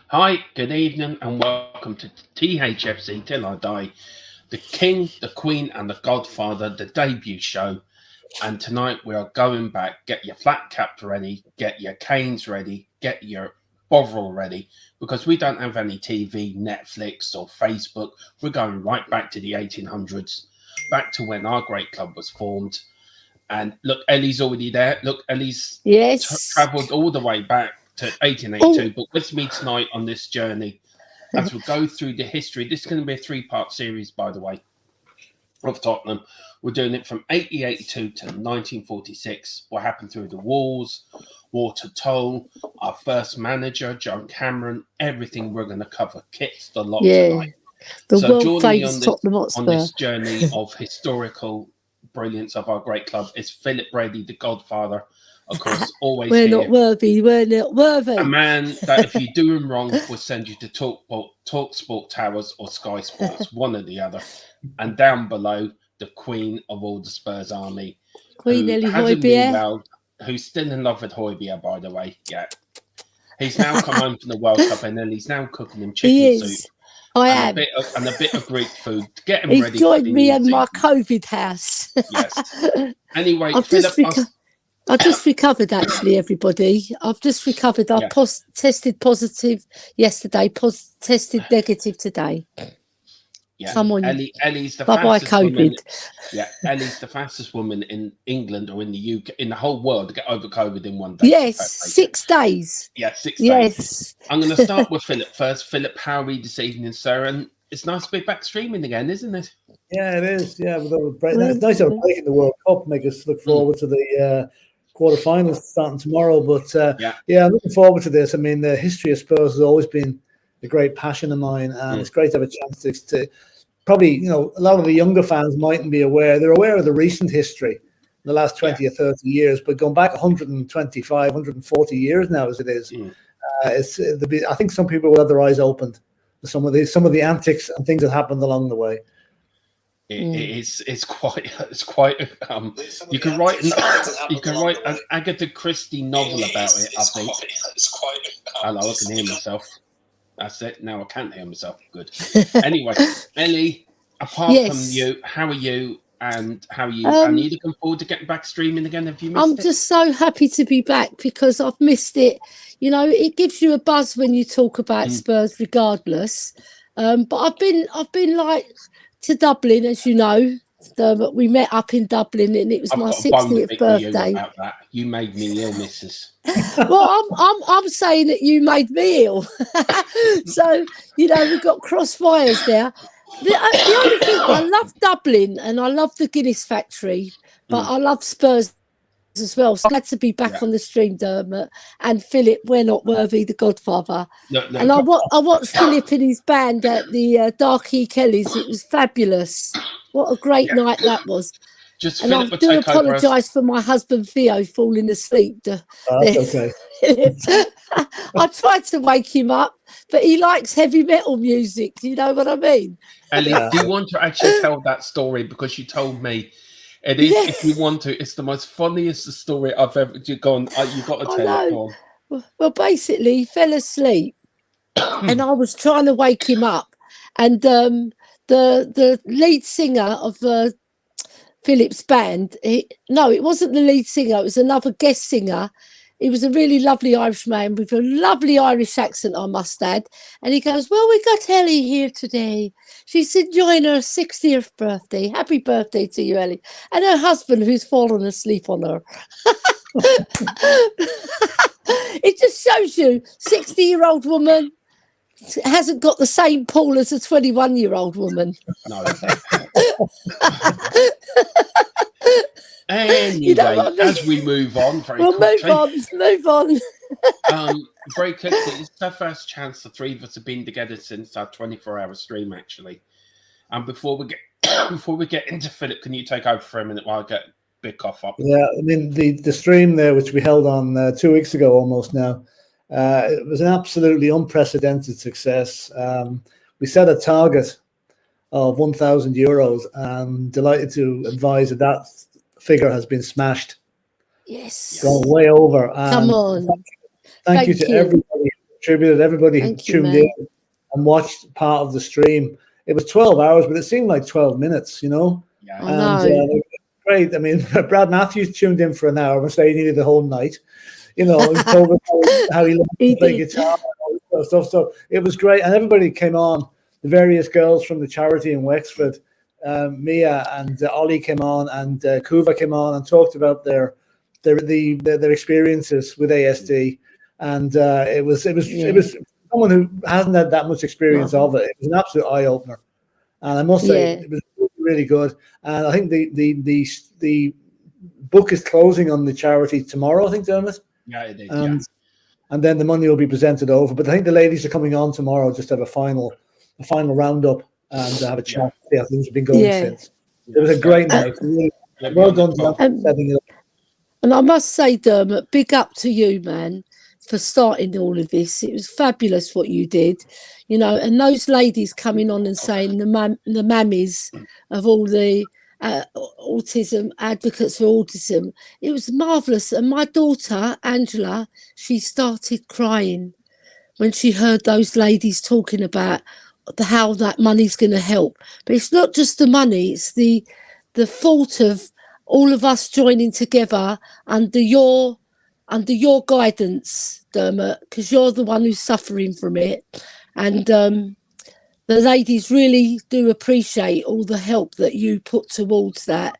Hi, good evening, and welcome to THFC Till I Die, the King, the Queen, and the Godfather, the debut show. And tonight we are going back. Get your flat cap ready, get your canes ready, get your Bovril ready, because we don't have any TV, Netflix, or Facebook. We're going right back to the 1800s, back to when our great club was formed. And look, Ellie's already there. Look, Ellie's Yes. travelled all the way back to Oh, 1882. But with me tonight on this journey, as we go through the history, this is going to be a three-part series, by the way, of Tottenham. We're doing it from 1882 to 1946. What happened through the wars, water toll, our first manager, John Cameron, everything we're going to cover. Kits the lot yeah. tonight. The So world joining me famous Tottenham Hotspur. on this journey of historical brilliance of our great club is Philip Brady, the Godfather. Of course, always We're here. not worthy. We're not worthy. A man that if you do him wrong will send you to Talk Sport Towers or Sky Sports, one or the other. And down below, the Queen of all the Spurs army, Queen who Ellie hasn't been Højbjerg. well, who's still in love with Højbjerg, by the way. Yeah. He's now come home from the World Cup and then he's now cooking him He chicken is. soup. I And am. a bit of Greek food to get him He's ready. joined for the me new in my season. COVID house. Yes. Anyway, I've Philip, just recovered, actually, everybody. I've just recovered. I Yeah. tested positive yesterday, tested negative today. yeah, Come on. Ellie's the Bye-bye, fastest woman. COVID. Yeah, Ellie's the fastest woman in England or in the UK, in the whole world to get over COVID in one day. Yes, So 6 days. yeah, 6 days. Yes. I'm going to start with Philip first. Philip, how are you this evening, sir? And it's nice to be back streaming again, isn't it? Yeah, it is. Yeah, it's nice to have a break in the World Cup. Make us look forward to the quarterfinals starting tomorrow. But yeah, I'm looking forward to this. I mean, the history of Spurs has always been a great passion of mine, and it's great to have a chance to probably, a lot of the younger fans mightn't be aware. They're aware of the recent history, the last 20 or 30 years, but going back 125, 140 years now, as it is, I think some people will have their eyes opened to some of the antics and things that happened along the way. It's quite you can write an Agatha Christie novel about it. I think. Hello, I can hear myself. That's it. Now I can't hear myself. Good. Anyway, Ellie, apart from you, how are you? And how are you? Are you looking forward to getting back streaming again? Have you missed it? I'm just so happy to be back because I've missed it. It gives you a buzz when you talk about Spurs, regardless. But I've been like to Dublin, as you know. We met up in Dublin, and it was my 60th birthday. You, about that. You made me ill, Mrs. Well, I'm saying that you made me ill. So we've got crossfires there. The only thing, I love Dublin and I love the Guinness factory, but I love Spurs as well. So glad to be back on the stream, Dermot. And Philip, we're not worthy, the Godfather. No, and I watched Philip and his band at the Darky Kelly's. It was fabulous. What a great night that was. And I do apologise for my husband Theo falling asleep. That's okay. I tried to wake him up, but he likes heavy metal music. Do you know what I mean? Ellie, do you want to actually tell that story? Because you told me it is. If you want to, it's the most funniest story I've ever gone. You've got to tell it. Well, basically, he fell asleep, and I was trying to wake him up, and the lead singer of Philip's band. It wasn't the lead singer. It was another guest singer. He was a really lovely Irish man with a lovely Irish accent, I must add. And he goes, well, we got Ellie here today. She's enjoying her 60th birthday. Happy birthday to you, Ellie. And her husband, who's fallen asleep on her. It just shows you, 60-year-old woman hasn't got the same pull as a 21-year-old woman. No. Anyway, as we move on very quickly. Move on. Very quickly, it's the first chance the three of us have been together since our 24-hour stream, actually. And before we get into Philip, can you take over for a minute while I get a big cough up? Yeah, I mean the stream there, which we held on 2 weeks ago almost now, it was an absolutely unprecedented success. We set a target of €1,000. I'm delighted to advise that figure has been smashed. Yes. Gone way over. Come on. Thank you to everybody who contributed, everybody who tuned in and watched part of the stream. It was 12 hours, but it seemed like 12 minutes, you know? Yeah. And great. I mean, Brad Matthews tuned in for an hour and stayed nearly the whole night. You know, he told us how he loved to play guitar and all this sort of stuff. So it was great. And everybody came on, the various girls from the charity in Wexford, Mia and Ollie came on, and Kuva came on and talked about their experiences with ASD. And it was someone who hasn't had that much experience of it. It was an absolute eye opener, and I must say it was really good. And I think the book is closing on the charity tomorrow, I think, Dermot. Yeah, it is. And then the money will be presented over. But I think the ladies are coming on tomorrow just to have a final roundup and have a chat. See how things have been going since. It was a great night. Really well done, setting it up. And I must say, Dermot, big up to you, man, for starting all of this. It was fabulous what you did, you know, and those ladies coming on and saying the mammies of all the autism advocates for autism, it was marvelous. And my daughter Angela, she started crying when she heard those ladies talking about how that money's going to help. But it's not just the money, it's the thought of all of us joining together under your guidance, Dermot, because you're the one who's suffering from it. And the ladies really do appreciate all the help that you put towards that.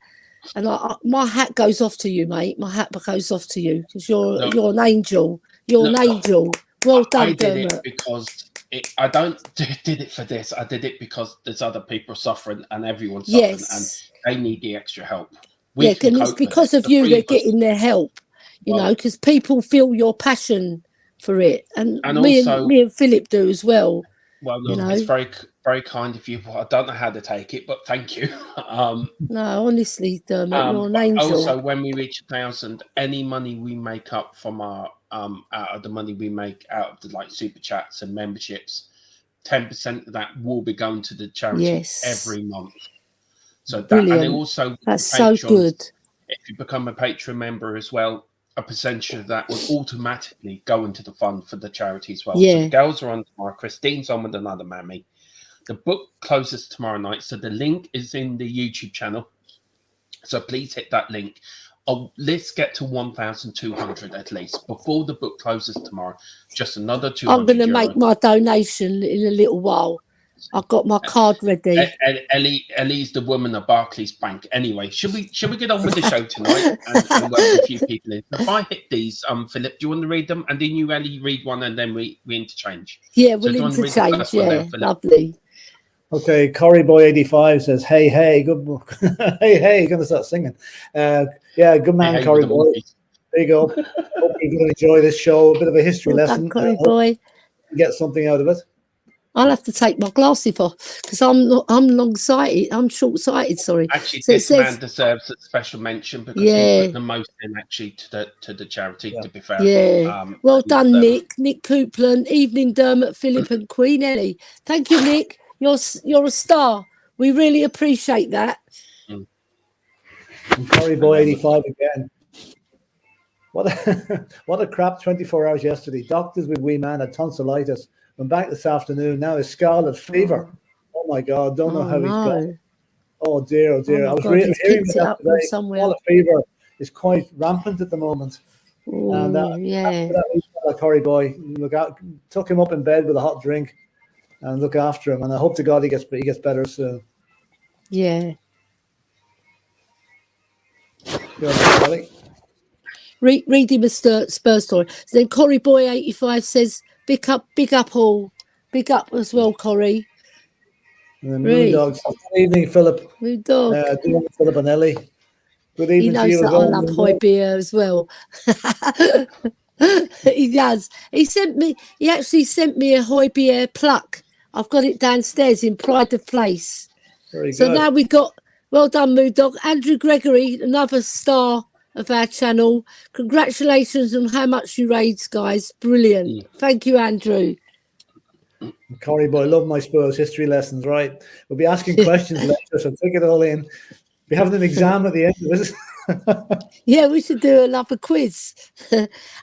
And my hat goes off to you, mate. My hat goes off to you because you're an angel. You're an angel. Well done, I did Dermot. it because I don't did it for this. I did it because there's other people suffering and everyone's suffering and they need the extra help. And it's because of you they're getting their help, you know, because people feel your passion for it. And me and Philip do as well. Well, look, it's very, very kind of you. I don't know how to take it, but thank you. No, honestly, Dermot, you're an angel. Also, when we reach 1,000, any money we make up from our out of the money we make out of the like super chats and memberships, 10% of that will be going to the charity every month. So that, and also that's so good. If you become a Patreon member as well, a percentage of that will automatically go into the fund for the charity as well. So the girls are on tomorrow. Christine's on with another mammy. The book closes tomorrow night, so the link is in the YouTube channel. So please hit that link. Let's get to 1,200 at least before the book closes tomorrow. Just another 200. I'm going to make my donation in a little while. I've got my card ready. Ellie's the woman at Barclays Bank. Anyway, should we get on with the show tonight and welcome a few people in? If I hit these, Philip, do you want to read them? And then you, Ellie, read one and then we interchange. Yeah, we'll interchange. Yeah, lovely. Okay, Corey Boy 85 says, hey, good hey, gonna start singing. Yeah, good man, Corey Boy. There you go. Hope you're gonna enjoy this show, a bit of a history lesson. Corey Boy. Get something out of it. I'll have to take my glasses off because I'm long-sighted. I'm short-sighted. Sorry. Actually, so this man deserves a special mention because he put the most in actually to the charity. To be fair, well done, Nick Coupland. Evening, Dermot, Philip, and Queen Ellie. Thank you, Nick. You're a star. We really appreciate that. And Corey Boy 85 again. What a crap 24 hours yesterday. Doctors with wee man had tonsillitis. I'm back this afternoon. Now it's scarlet fever. Oh my God! Don't know how he's gone. Oh dear! Oh dear! I was hearing that today. Scarlet fever is quite rampant at the moment. Ooh, and that Corey Boy, look out! Tuck him up in bed with a hot drink, and look after him. And I hope to God he gets better soon. Yeah. Read him a Spurs story. So then Corey Boy 85 says. Big up all. Big up as well, Corey. And then Moon Dogs. Good evening, Philip. Moon Dog. Good evening, Philip and Ellie. Good evening to you. He knows that I love Hoy beer as well. He does. He actually sent me a Hoy beer pluck. I've got it downstairs in pride of place. Very good. So now we've got, well done, Moon Dog. Andrew Gregory, another star of our channel. Congratulations on how much you raised, guys. Brilliant. Thank you, Andrew. Corey Boy, love my Spurs history lessons, right? We'll be asking questions later, so take it all in. We're having an exam at the end of this. Yeah, we should do another quiz.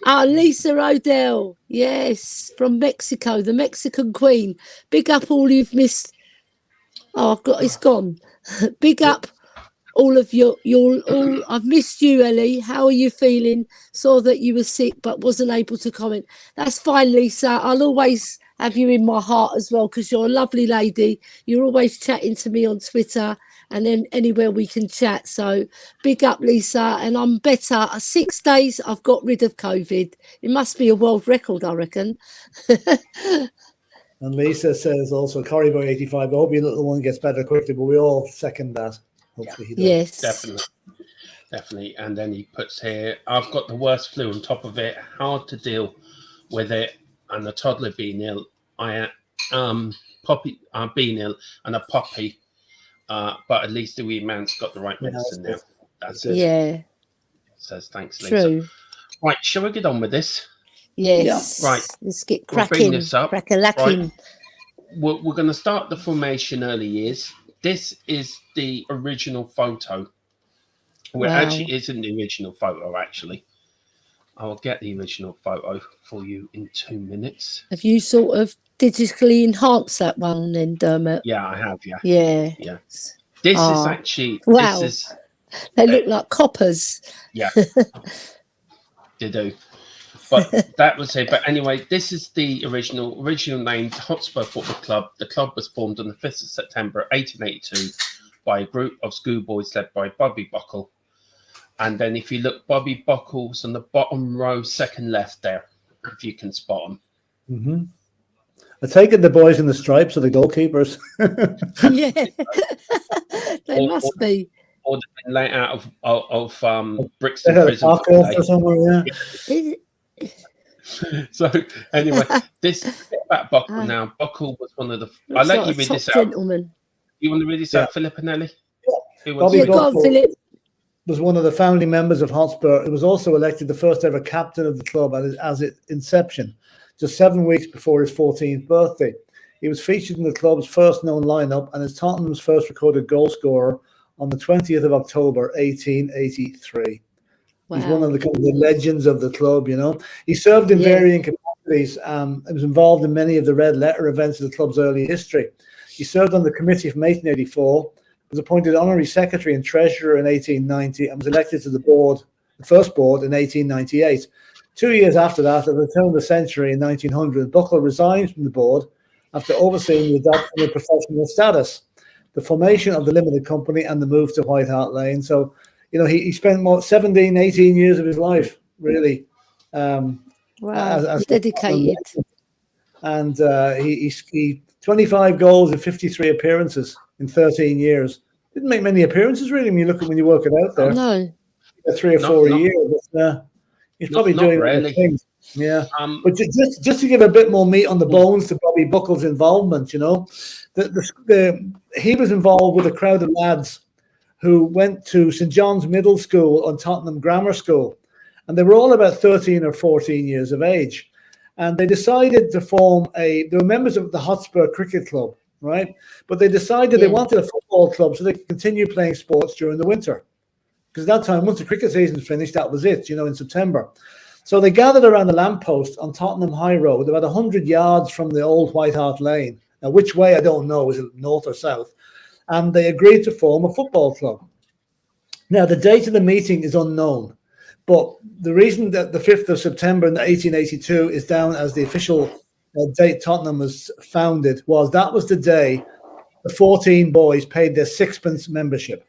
Lisa Odell, yes, from Mexico, the Mexican Queen. Big up all you've missed. Oh, it's gone. Big up all of all. I've missed you, Ellie. How are you feeling? Saw that you were sick, but wasn't able to comment. That's fine, Lisa. I'll always have you in my heart as well, because you're a lovely lady. You're always chatting to me on Twitter and then anywhere we can chat. So big up, Lisa. And I'm better. 6 days I've got rid of COVID. It must be a world record, I reckon. And Lisa says also, Corey Boy 85, I hope your little one gets better quickly, but we all second that. Hopefully he does. Yes. Definitely. And then he puts here, I've got the worst flu on top of it, hard to deal with it, and the toddler being ill. I Poppy being ill and a puppy. But at least the wee man's got the right medicine now. That's it. Yeah. Says thanks, Lisa. True. Right, shall we get on with this? Yes. Yeah. Right. Let's get We'll cracking. bring this up. Crack-a-lacking. Right. We're going to start the formation early years. This is the original photo. Well, Wow. actually, it isn't the original photo, actually. I'll get the original photo for you in 2 minutes. Have you sort of digitally enhanced that one then, Dermot? Yeah, I have, yeah. Yeah. This is actually... Wow. This is, they look like coppers. Yeah. They do. But that was it. But anyway, this is the original name, Hotspur Football Club. The club was formed on the 5th of September 1882 by a group of schoolboys led by Bobby Buckle. And then if you look, Bobby Buckle's on the bottom row, second left there, if you can spot him. Mm-hmm. I take it the boys in the stripes are the goalkeepers. Yeah, they must be. Or they've been let out of Brixton prison. Or somewhere, yeah. So anyway, this about Buckle now. Buckle was one of the. I'll let you read this out. Gentleman. You want to read this out, Philip and Ellie? Yeah. Bobby Go on, Philip. Was one of the founding members of Hotspur. He was also elected the first ever captain of the club at its inception, just 7 weeks before his 14th birthday. He was featured in the club's first known lineup and is Tottenham's first recorded goal scorer on the 20th of October, 1883. Wow. He's one of the legends of the club, you know. He served in varying capacities and was involved in many of the red letter events of the club's early history. He served on the committee from 1884, was appointed honorary secretary and treasurer in 1890, and was elected to the first board in 1898. 2 years after that, at the turn of the century in 1900, Buckle resigned from the board after overseeing the adoption of professional status, the formation of the limited company, and the move to White Hart Lane. So, you know, he spent 17, 18 years of his life, really. Wow, as dedicated. And he 25 goals and 53 appearances in 13 years. Didn't make many appearances, really, when you work it out there. No. 3 or 4 a year. But, he's probably doing really. Things. Yeah. But just to give a bit more meat on the bones to Bobby Buckle's involvement, you know, he was involved with a crowd of lads who went to St. John's Middle School and Tottenham Grammar School. And they were all about 13 or 14 years of age. And they decided to form they were members of the Hotspur Cricket Club, right? But they decided they wanted a football club so they could continue playing sports during the winter. Because at that time, once the cricket season finished, that was it, you know, in September. So they gathered around the lamppost on Tottenham High Road, about 100 yards from the old White Hart Lane. Now, which way, I don't know, is it north or south? And they agreed to form a football club. Now, the date of the meeting is unknown, but the reason that the 5th of September 1882 is down as the official date Tottenham was founded was the day the 14 boys paid their sixpence membership,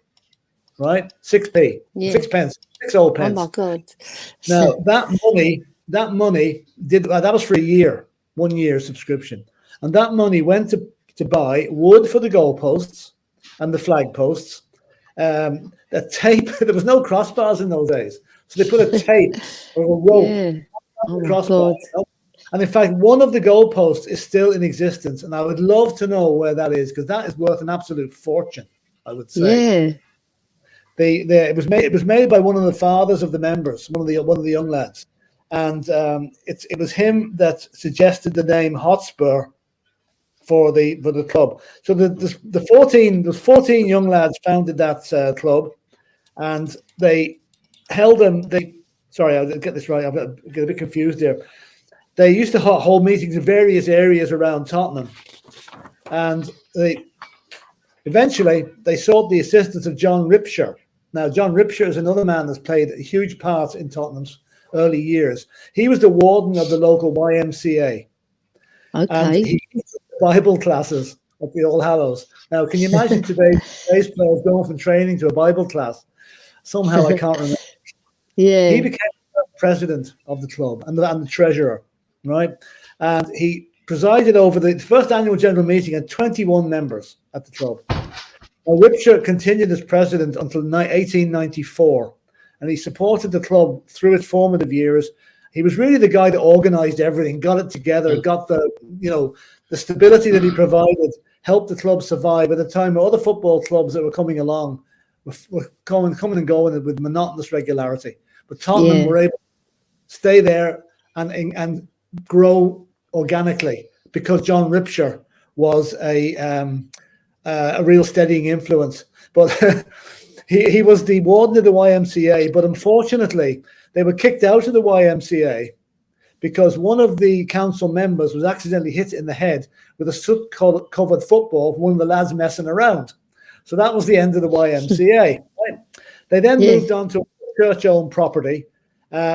right? 6p, 6 pence, 6 old pence. Oh, my God. Now, that money that was for a year, 1 year subscription. And that money went to buy wood for the goalposts and the flag posts. The tape, there was no crossbars in those days. So they put a tape or a rope on the crossbar. And in fact, one of the goalposts is still in existence. And I would love to know where that is, because that is worth an absolute fortune, I would say. Yeah. It was made by one of the fathers of the members, one of the young lads. And it was him that suggested the name Hotspur for the club. So the 14 young lads founded that club, and they held them. Sorry, I'll get this right. I'll get a bit confused there. They used to hold meetings in various areas around Tottenham, and eventually they sought the assistance of John Ripshire. Now, John Ripshire is another man that's played a huge part in Tottenham's early years. He was the warden of the local YMCA. Okay. And he taught Bible classes at the All Hallows. Now, can you imagine today's players going from training to a Bible class? Somehow I can't remember. Yeah. He became president of the club and the treasurer, right? And he presided over the first annual general meeting and 21 members at the club. Now, Ripshire continued as president until 1894, and he supported the club through its formative years. He was really the guy that organized everything, got it together, got the stability that he provided, helped the club survive at a time where other football clubs that were coming along were coming and going with monotonous regularity. But Tottenham were able to stay there and grow organically because John Ripshire was a real steadying influence. But he was the warden of the YMCA, but unfortunately they were kicked out of the YMCA because one of the council members was accidentally hit in the head with a soot-covered football from one of the lads messing around. So that was the end of the YMCA. Right? They then moved on to a church-owned property,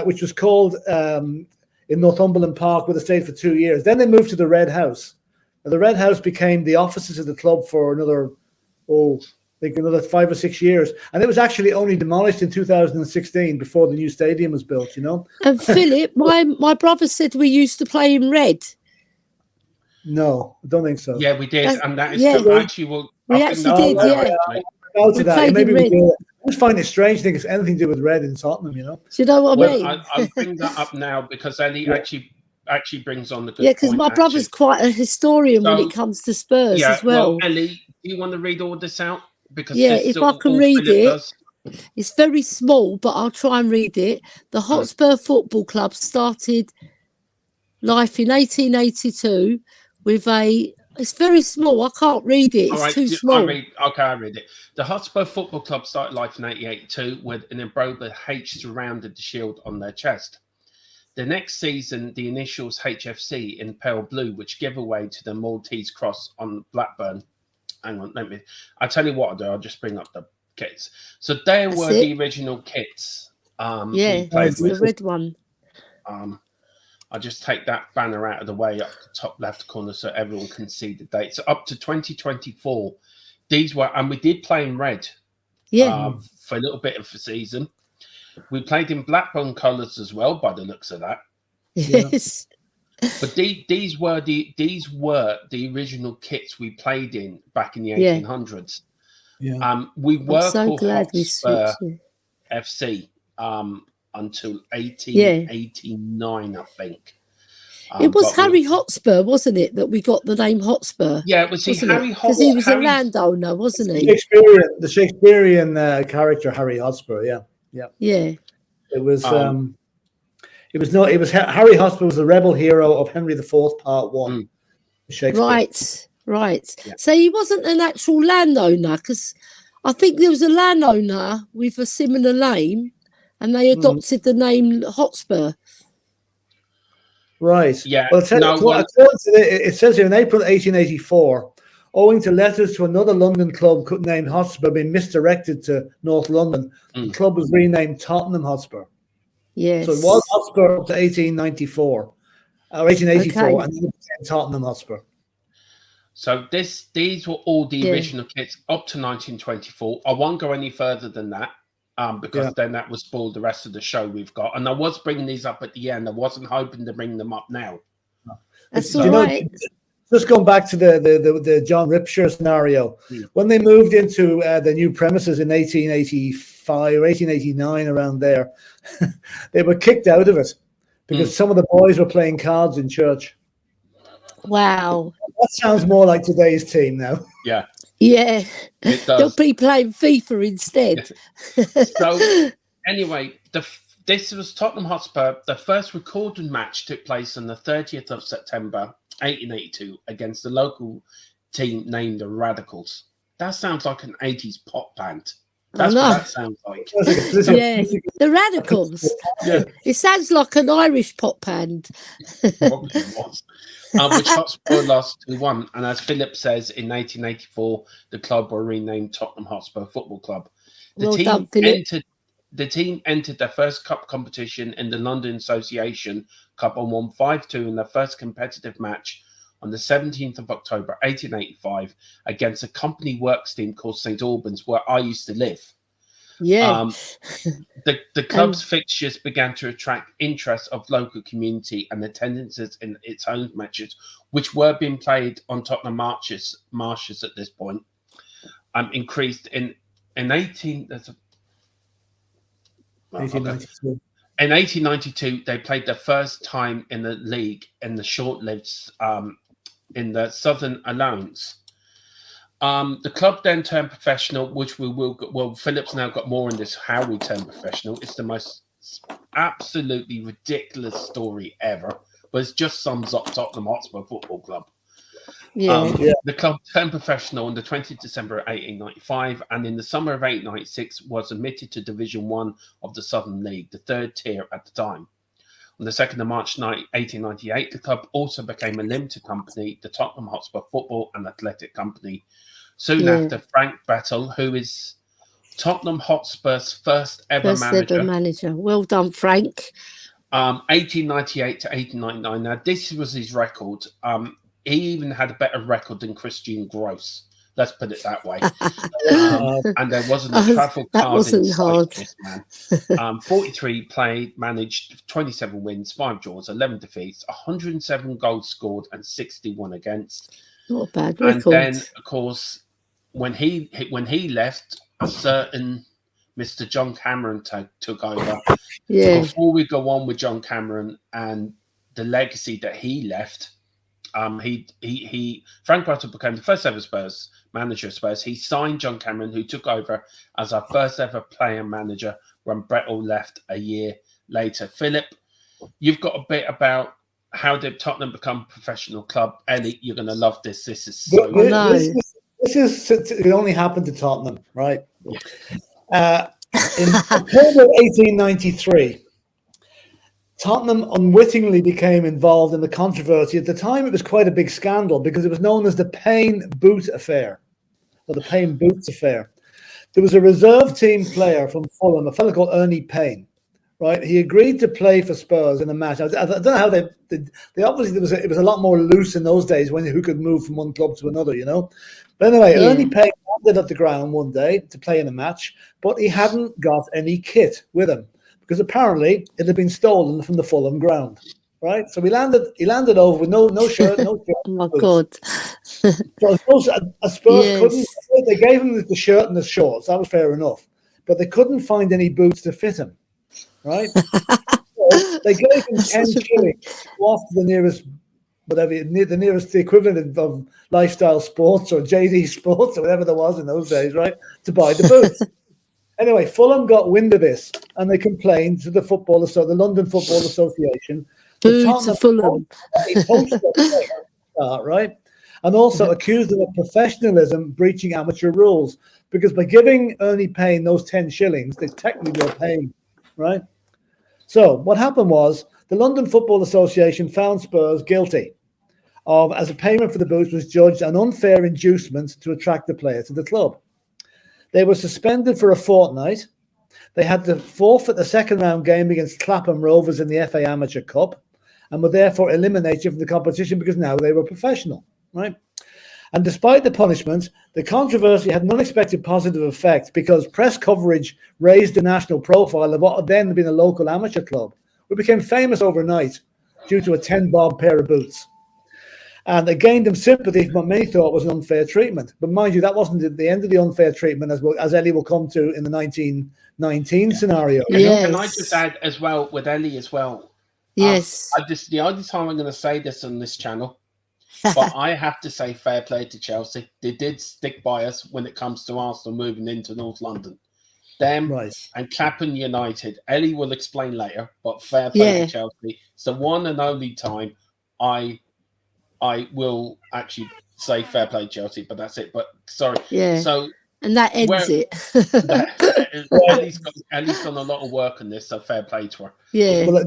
which was called in Northumberland Park, where they stayed for 2 years. Then they moved to the Red House. And the Red House became the offices of the club for another 5 or 6 years. And it was actually only demolished in 2016 before the new stadium was built, you know. And Philip, my brother said we used to play in red. No, I don't think so. Yeah, we did. And that is actually we actually did, Maybe we did. I just find it strange thing it's anything to do with red in Tottenham, you know. Do you know what I mean? I'll bring that up now because Ellie actually brings on the good because my brother's quite a historian when it comes to Spurs as well. Ellie, do you want to read all this out? Because if I can read it, it's very small, but I'll try and read it. The Hotspur Football Club started life in 1882 with it's very small. I can't read it. It's too small. I read it. The Hotspur Football Club started life in 1882 with an embroidered H surrounded the shield on their chest. The next season, the initials HFC in pale blue, which give away to the Maltese cross on Blackburn. Hang on, I'll tell you what I'll do. I'll just bring up the kits. So there were the original kits. That's the red one. I'll just take that banner out of the way up the top left corner so everyone can see the date. So up to 2024, these were, and we did play in red for a little bit of the season. We played in Blackburn colours as well, by the looks of that. Yes. But these were the original kits we played in back in the 1800s. Yeah. We were called Hotspur FC until 1889, I think. It was Harry Hotspur, wasn't it, that we got the name Hotspur? Yeah, it was Harry Hotspur. Because he was a landowner, wasn't he? The Shakespearean character Harry Hotspur, yeah. It was Harry Hotspur was the rebel hero of Henry IV Part 1. Right. Yeah. So he wasn't an actual landowner, because I think there was a landowner with a similar name and they adopted the name Hotspur. Right. Yeah. Well, it says here in April 1884, owing to letters to another London club named Hotspur being misdirected to North London, the club was renamed Tottenham Hotspur. Yes. So it was Hotspur up to 1894 or 1884, and then it became Tottenham Hotspur. So these were all the original kits up to 1924. I won't go any further than that. Because then that would spoil the rest of the show we've got. And I was bringing these up at the end. I wasn't hoping to bring them up now. That's all right. Just going back to the John Ripshire scenario, when they moved into the new premises in 1885 or 1889, around there, they were kicked out of it because some of the boys were playing cards in church. Wow. That sounds more like today's team now. Yeah. Yeah, it does. They'll be playing FIFA instead. So, anyway, this was Tottenham Hotspur. The first recorded match took place on the 30th of September, 1882, against the local team named the Radicals. That sounds like an 80s pop band. That's what that sounds like. Yeah, the Radicals. Yeah. It sounds like an Irish pop band. Probably was. Which Hotspur lost 2-1. And as Philip says, in 1884, the club were renamed Tottenham Hotspur Football Club. The team entered their first cup competition in the London Association Cup and won 5-2 in their first competitive match on the 17th of October 1885 against a company works team called St Albans, where I used to live. Yeah. The club's fixtures began to attract interest of local community, and attendances in its home matches, which were being played on Tottenham marshes at this point, increased in 1892. In 1892, they played their first time in the league in the short-lived in the Southern Alliance. The club then turned professional, which we will. Well, Philip's now got more on this. How we turned professional. It's the most absolutely ridiculous story ever, but it just sums up Tottenham Hotspur Football Club. The club turned professional on the 20th of December 1895, and in the summer of 1896 was admitted to Division 1 of the Southern League, the third tier at the time. On the 2nd of March 1898, the club also became a limited company, the Tottenham Hotspur Football and Athletic Company. Soon after, Frank Battle, who is Tottenham Hotspur's first ever manager. Well done, Frank. 1898 to 1899. Now, this was his record. He even had a better record than Christian Gross. Let's put it that way. And there wasn't a travel card in sight, this man. 43 played, managed 27 wins, 5 draws, 11 defeats, 107 goals scored, and 61 against. Not a bad record. And then, of course, when he left, a certain Mr. John Cameron took over. Yeah. So before we go on with John Cameron and the legacy that he left, Frank Battle became the first ever Spurs manager of Spurs. He signed John Cameron, who took over as our first ever player manager when Brettle left a year later. Philip, you've got a bit about how did Tottenham become a professional club. Ellie, you're going to love this. This is so it only happened to Tottenham, right? In October 1893, Tottenham unwittingly became involved in the controversy. At the time, it was quite a big scandal because it was known as the Payne Boot Affair, or the Payne Boots Affair. There was a reserve team player from Fulham, a fellow called Ernie Payne, right? He agreed to play for Spurs in a match. I don't know how they obviously it was a lot more loose in those days when who could move from one club to another, you know. But anyway, Ernie Payne landed at the ground one day to play in a match, but he hadn't got any kit with him, because apparently it had been stolen from the Fulham ground, right? So he landed over with no shirt, no shirt. Oh my God! So I suppose Spurs couldn't. They gave him the shirt and the shorts. That was fair enough, but they couldn't find any boots to fit him, right? So they gave him 10 shillings off to the nearest, the equivalent of Lifestyle Sports or JD Sports or whatever there was in those days, right? To buy the boots. Anyway, Fulham got wind of this and they complained to the London Football Association. Fulham. Right? And also accused them of professionalism, breaching amateur rules. Because by giving Ernie Payne those 10 shillings, they technically were paying, right? So what happened was the London Football Association found Spurs guilty of, as a payment for the boots was judged, an unfair inducement to attract the player to the club. They were suspended for a fortnight. They had to forfeit the second round game against Clapham Rovers in the FA Amateur Cup and were therefore eliminated from the competition because now they were professional, right? And despite the punishment, the controversy had an unexpected positive effect because press coverage raised the national profile of what had then been a local amateur club. We became famous overnight due to a 10-bob pair of boots. And it gained them sympathy for what many thought was an unfair treatment. But mind you, that wasn't the end of the unfair treatment, as Ellie will come to in the 1919 scenario. Yes. Can I just add as well, with Ellie as well? Yes. The only time I'm going to say this on this channel, but I have to say fair play to Chelsea. They did stick by us when it comes to Arsenal moving into North London. Them and Clapham United. Ellie will explain later, but fair play to Chelsea. It's the one and only time I will actually say fair play Chelsea, but that's it. But sorry. Yeah. So And that ends it. Ellie's done a lot of work on this, so fair play to her. Yeah. Well,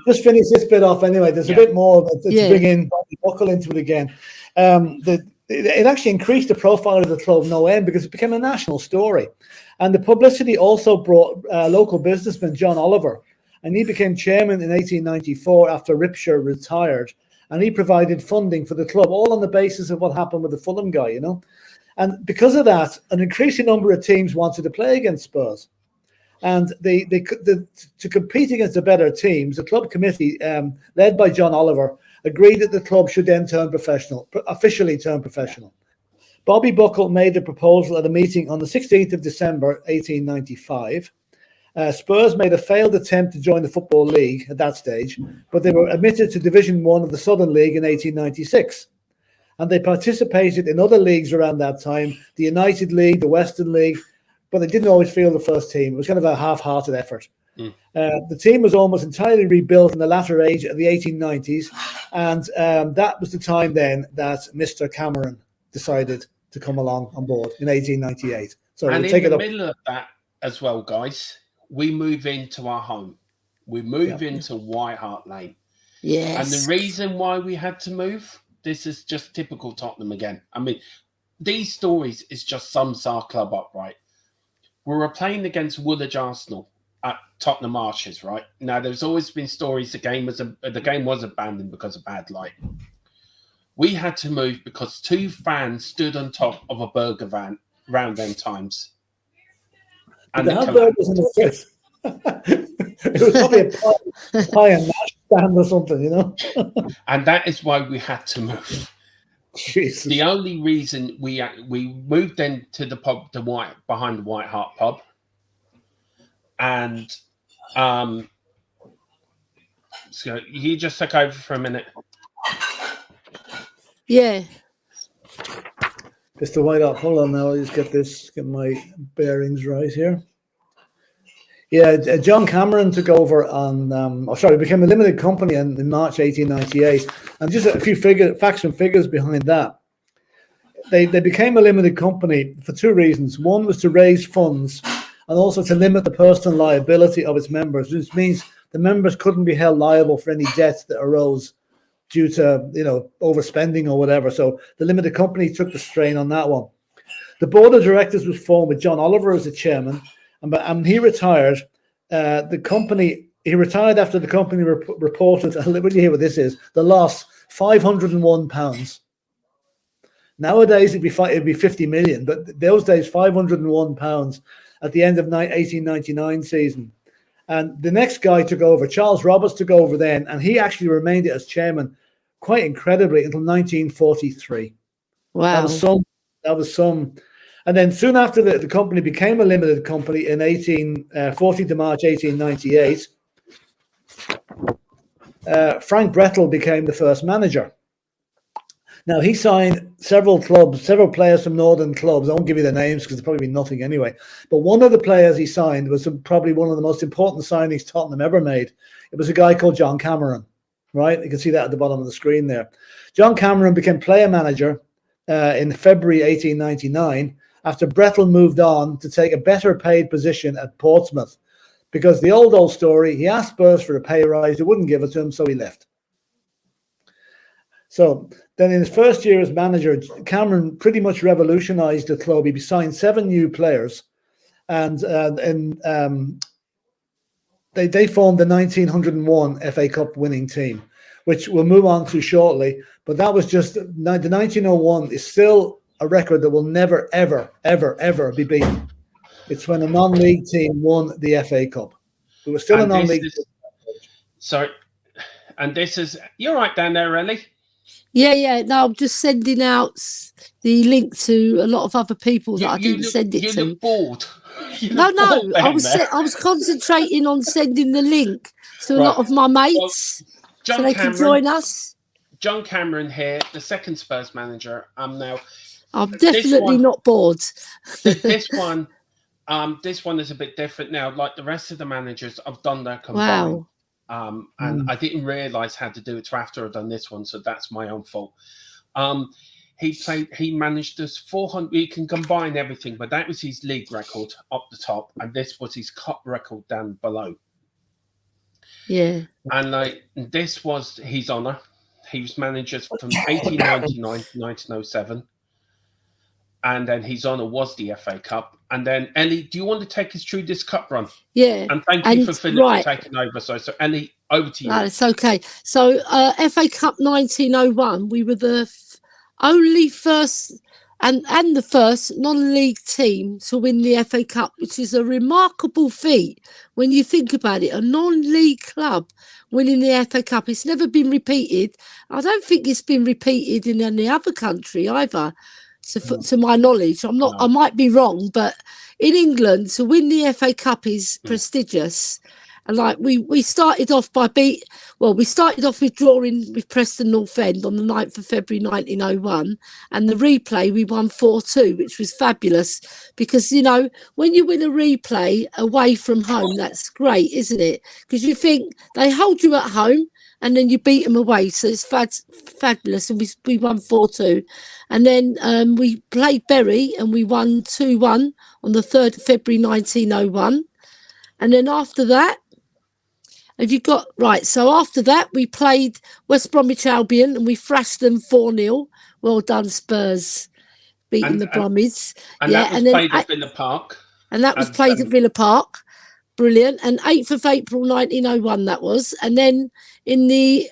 just finish this bit off anyway. There's a bit more to bring in Bobby Buckle into it again. It actually increased the profile of the club no end because it became a national story. And the publicity also brought local businessman John Oliver, and he became chairman in 1894 after Ripshire retired. And he provided funding for the club, all on the basis of what happened with the Fulham guy, you know. And because of that, an increasing number of teams wanted to play against Spurs. And to compete against the better teams, the club committee, led by John Oliver, agreed that the club should then officially turn professional. Bobby Buckle made the proposal at a meeting on the 16th of December, 1895. Spurs made a failed attempt to join the Football League at that stage, but they were admitted to Division 1 of the Southern League in 1896. And they participated in other leagues around that time, the United League, the Western League, but they didn't always field the first team. It was kind of a half-hearted effort. The team was almost entirely rebuilt in the latter age of the 1890s, and that was the time then that Mr. Cameron decided to come along on board in 1898. So and we'll take in it the up. middle of that as well, guys, we move into our home. We move into White Hart Lane. Yes. And the reason why we had to move, this is just typical Tottenham again. I mean, these stories is just sums our club up, right? We were playing against Woolwich Arsenal at Tottenham Marshes, right? Now, there's always been stories the game was abandoned because of bad light. We had to move because 2 fans stood on top of a burger van around them times. And they had burgers in the fridge. It was probably a pie and mash stand or something, you know? And that is why we had to move. Jesus. The only reason we moved then to the pub, behind the White Hart pub, and so you just took over for a minute. Yeah. Mr. White Hart, hold on now. I'll just get my bearings right here. Yeah, John Cameron took over on, became a limited company in March 1898. And just a few facts and figures behind that. They became a limited company for 2 reasons. One was to raise funds and also to limit the personal liability of its members, which means the members couldn't be held liable for any debts that arose due to, overspending or whatever. So the limited company took the strain on that one. The board of directors was formed with John Oliver as the chairman, and he retired. He retired after the company reported, what do you hear what this is? The loss, £501. Nowadays it'd be 50 million, but those days £501 at the end of 1899 season. And the next guy took over, Charles Roberts took over then, and he actually remained as chairman quite incredibly until 1943. Wow. That was some. And then soon after the company became a limited company in 14th of March 1898, Frank Brettel became the first manager. Now, he signed several players from northern clubs. I won't give you the names because there'll probably be nothing anyway. But one of the players he signed was probably one of the most important signings Tottenham ever made. It was a guy called John Cameron, right? You can see that at the bottom of the screen there. John Cameron became player manager in February 1899 after Brettel moved on to take a better paid position at Portsmouth. Because the old story, he asked Spurs for a pay rise, they wouldn't give it to him, so he left. So then in his first year as manager, Cameron pretty much revolutionized the club. He signed 7 new players, and they formed the 1901 FA Cup winning team, which we'll move on to shortly. But that was just, the 1901 is still a record that will never, ever, ever, ever be beaten. It's when a non-league team won the FA Cup. It was still a non-league team. Sorry. And this is, you're right down there, Ellie. Yeah. No, I'm just sending out the link to a lot of other people that I didn't send it to. You look bored. No. I was concentrating on sending the link to a lot of my mates so they could join us. John Cameron here, the second Spurs manager. I'm definitely not bored. This one is a bit different now. Like the rest of the managers, I've done their combined. Wow. And I didn't realise how to do it after I've done this one, so that's my own fault. He managed this 400. He can combine everything, but that was his league record up the top, and this was his cup record down below. Yeah. And like this was his honour. He was manager from 1899 to 1907, and then his honour was the FA Cup. And then Ellie, do you want to take us through this cup run? Yeah. And thank you for Philip for taking over. So Ellie, over to you. No, it's okay. So FA Cup 1901, we were the only first and the first non-league team to win the FA Cup, which is a remarkable feat when you think about it. A non-league club winning the FA Cup. It's never been repeated. I don't think it's been repeated in any other country either. So to my knowledge, I might be wrong, but in England to win the FA Cup is prestigious. And like we started off with drawing with Preston North End on the 9th of February 1901, and the replay we won 4-2, which was fabulous because when you win a replay away from home, that's great, isn't it? Because you think they hold you at home and then you beat them away, so it's fabulous. And we won 4-2, and then we played Bury and we won 2-1 on the 3rd of February 1901, and then after that. So after that, we played West Bromwich Albion and we thrashed them 4-0. Well done, Spurs, beating the Brummies. And that was played at Villa Park. And that was played at Villa Park. Brilliant. And 8th of April 1901, that was. And then in the,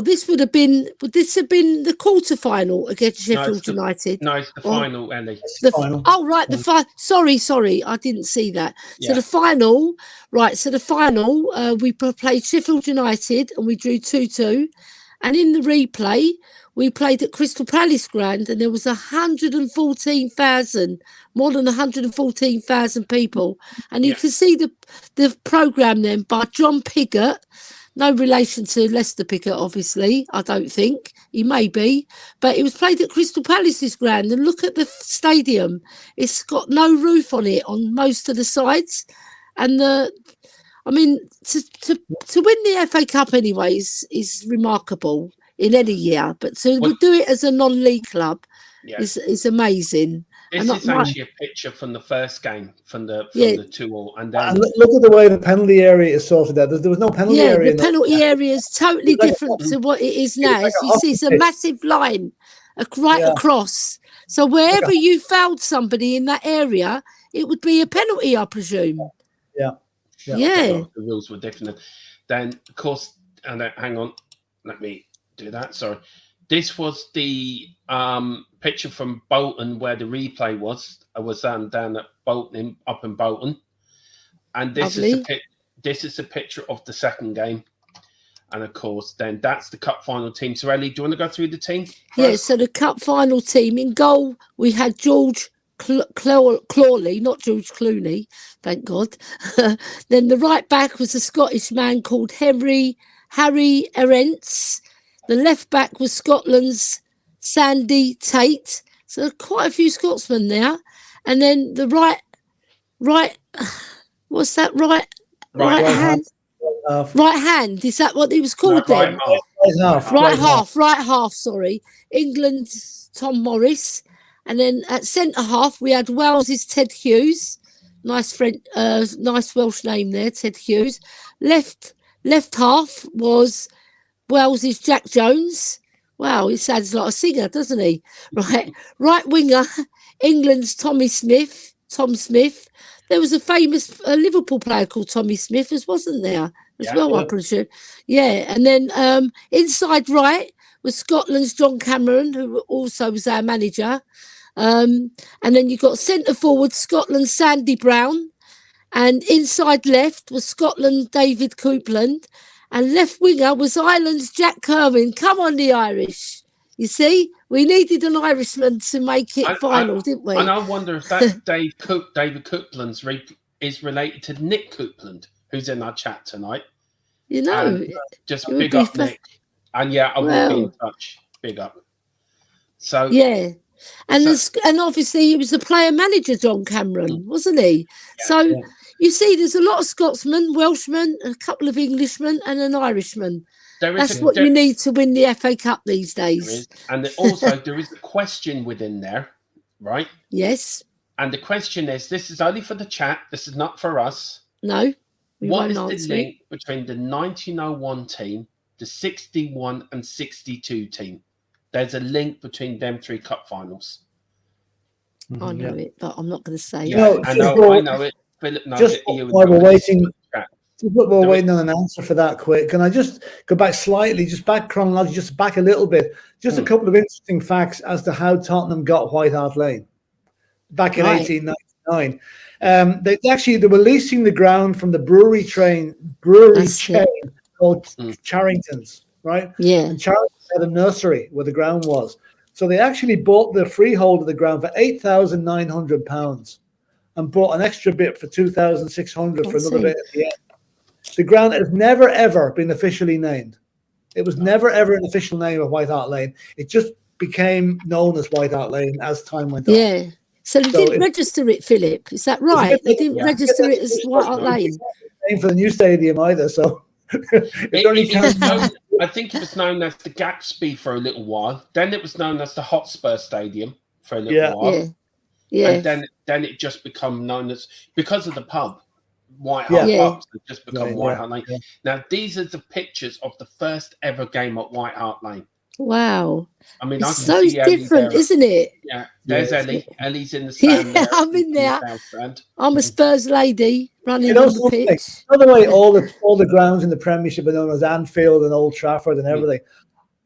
this have been the quarter-final against Sheffield United. No, it's the final, Ellie. Final. Oh, right. Sorry, I didn't see that. Yeah. So the final, we played Sheffield United and we drew 2-2. And in the replay, we played at Crystal Palace Ground and there was more than 114,000 people. And you can see the programme then by John Piggott. No relation to Lester Piggott, obviously, I don't think. He may be. But it was played at Crystal Palace's ground. And look at the stadium. It's got no roof on it on most of the sides. And to win the FA Cup anyways is remarkable in any year. But to do it as a non-league club is amazing. This is actually a picture from the first game, from the 2-2, and then look at the way the penalty area is sorted out. There was no penalty area. The penalty area is totally different to what it is now. You see, it's a massive line across. So wherever you fouled somebody in that area, it would be a penalty, I presume. Yeah. The rules were different. Then, of course, and hang on, let me do that. Sorry. This was the picture from Bolton where the replay was down at Bolton, up in Bolton, and this is a picture of the second game, and of course, then that's the cup final team. So, Ellie, do you want to go through the team first? Yeah. So the cup final team in goal, we had George Clawley, not George Clooney, thank God. Then the right back was a Scottish man called Harry Arentz. The left back was Scotland's Sandy Tate. So quite a few Scotsmen there. And then the right what's that? Right hand? Right hand. Is that what it was called then? Right half, sorry. England's Tom Morris. And then at centre half, we had Wales's Ted Hughes. Nice Welsh name there, Ted Hughes. Left half was Wales's Jack Jones. Wow, he sounds like a singer, doesn't he? Right winger, England's Tom Smith. There was a famous Liverpool player called Tommy Smith, wasn't there? I presume. Yeah, and then inside right was Scotland's John Cameron, who also was our manager. And then you got centre forward Scotland's Sandy Brown, and inside left was Scotland David Coupland. And left winger was Ireland's Jack Kerwin. Come on, the Irish. You see, we needed an Irishman to make it final, didn't we? And I wonder if that David Coupland's is related to Nick Coupland, who's in our chat tonight. Just big up, Nick. And I will be in touch. Big up. So and obviously he was the player manager, John Cameron, wasn't he? You see, there's a lot of Scotsmen, Welshmen, a couple of Englishmen, and an Irishman. That's what you need to win the FA Cup these days. And also there is a question within there, right? Yes. And the question is, this is only for the chat. This is not for us. No. What is the link between the 1901 team, the 61 and 62 team? There's a link between them 3 cup finals. I know it, but I'm not going to say it. I know it. Philip knows just it. While we're waiting, we're waiting on an answer for that quick. Can I just go back slightly, just back chronologically, just back a little bit? Just a couple of interesting facts as to how Tottenham got White Hart Lane back in 1899. They were leasing the ground from the brewery chain called Charrington's, right? Yeah. And Charrington had a nursery where the ground was. So they actually bought the freehold of the ground for £8,900 and bought an extra bit for $2,600 for another bit at the end. The ground has never, ever been officially named. It was never, ever an official name of White Hart Lane. It just became known as White Hart Lane as time went on. Yeah. So they didn't register it, Philip. Is that right? They didn't register it as White Hart Lane. Name for the new stadium either. So I think it was known as the Gatsby for a little while. Then it was known as the Hotspur Stadium for a little while. Yeah. And then it just become known as, because of the pub, White Hart Pubs have just become White Hart Lane. Now these are the pictures of the first ever game at White Hart Lane. Wow. I mean, it's so different, isn't it? Yeah, there's Ellie. Ellie's in the stand. Yeah, I'm in there. I'm a Spurs lady running on the pitch. By the way, all the grounds in the Premiership are known as Anfield and Old Trafford and everything.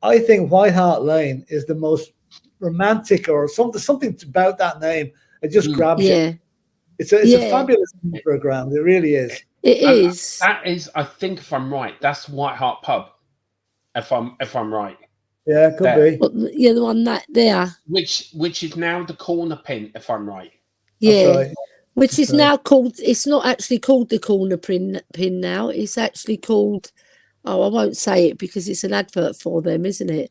I think White Hart Lane is the most romantic, or something about that name. It just grabs you. It's a fabulous name for a ground. It really is. It is. That is, I think, if I'm right, that's White Hart Pub. If I'm right. Yeah, it could be. Well, the one there. Which is now the corner pin, if I'm right. Yeah. Right. Which is now called, it's not actually called the corner pin now. It's actually called, I won't say it because it's an advert for them, isn't it?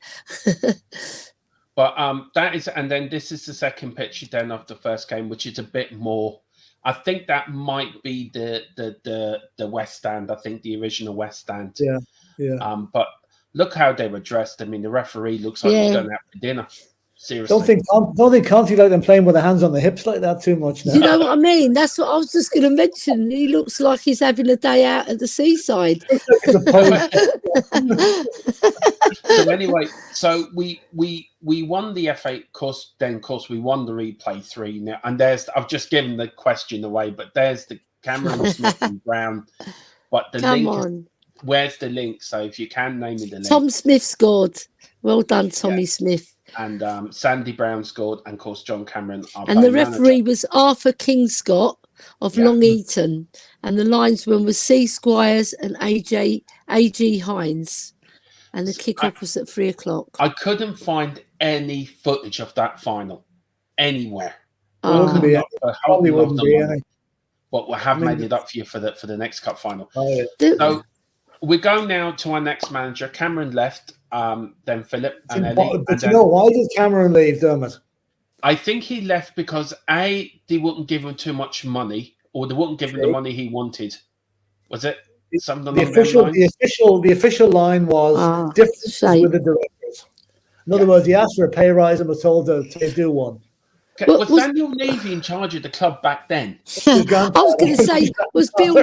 But that is, and then this is the second picture then of the first game, which is a bit more, I think that might be the West Stand. I think the original West Stand. Yeah. But look how they were dressed. I mean, the referee looks like he's going out for dinner. Seriously. Don't think Conte like them playing with their hands on the hips like that too much now. You know what I mean? That's what I was just going to mention. He looks like he's having a day out at the seaside. So anyway, so we won the FA course. Then, of course, we won the replay 3 now. And I've just given the question away, but there's the Cameron Smith and Brown. But the link. Where's the link? So if you can name me the link. Tom Smith scored. Well done, Tommy Smith. And Sandy Brown scored, and of course John Cameron. And the referee was Arthur Kingscott of Long Eaton, and the linesman was C. Squires and A.G. Hines, and the kick-off was at 3 o'clock. I couldn't find any footage of that final anywhere. Probably wouldn't be any. But we have made it up for you for the next cup final. Oh, so we're going now to our next manager. Cameron left. Then Philip and Ellie. But why did Cameron leave, Dermot? I think he left because they wouldn't give him too much money, or they wouldn't give him the money he wanted. Was it something along those lines? The official line was differences with the directors. In other words, he asked for a pay rise and was told to do one. Was Daniel Levy in charge of the club back then? I was going to say, was Bill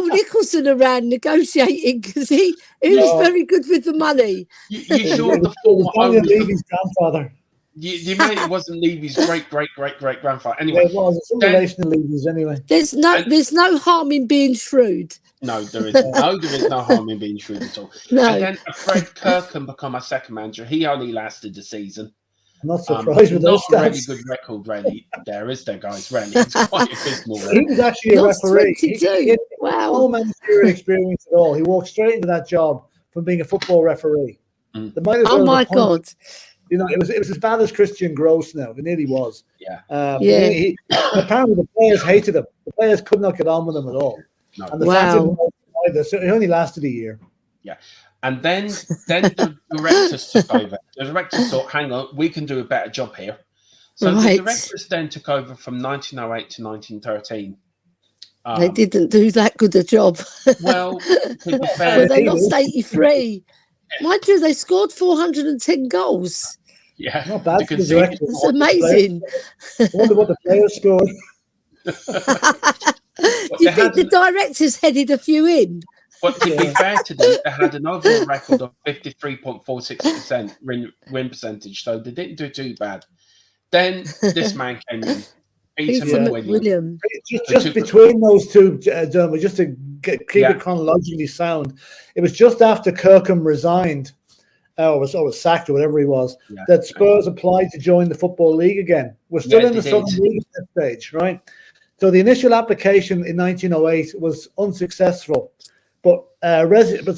Nicholson around negotiating, because he was very good with the money? You sure the Daniel Levy's grandfather? You mean it wasn't Levy's great grandfather? Anyway, it was. It's in relation to Levy's anyway. There's no harm in being shrewd. No, there is no harm in being shrewd at all. No. And then Fred Kirkham become our second manager. He only lasted the season. I'm not surprised with those stats. Not a really good record, really. There is there, guys. Really, it's quite abysmal. He was actually a referee. He had no managerial experience at all. He walked straight into that job from being a football referee. Oh my God! You know, it was as bad as Christian Gross now. It nearly was. Yeah. Apparently, the players hated him. The players could not get on with him at all. No. And the fans didn't like him either. So it only lasted a year. Yeah. And then the directors took over. The directors thought, hang on, we can do a better job here. So the directors then took over from 1908 to 1913. They didn't do that good a job. Well, to be fair, Well, they lost 83. Mind you, they scored 410 goals. yeah, not bad for the concede- director. It's amazing. I wonder what the players scored. Do you think the directors headed a few in? But to be fair to them, they had an overall record of 53.46% win percentage, so they didn't do too bad. Then this man came in, Peter McWilliam. Just between those two, gentlemen, just to keep it chronologically sound, it was just after Kirkham resigned, or was sacked, or whatever he was, that Spurs applied to join the Football League again. We're still in the Southern League at that stage, right? So the initial application in 1908 was unsuccessful, but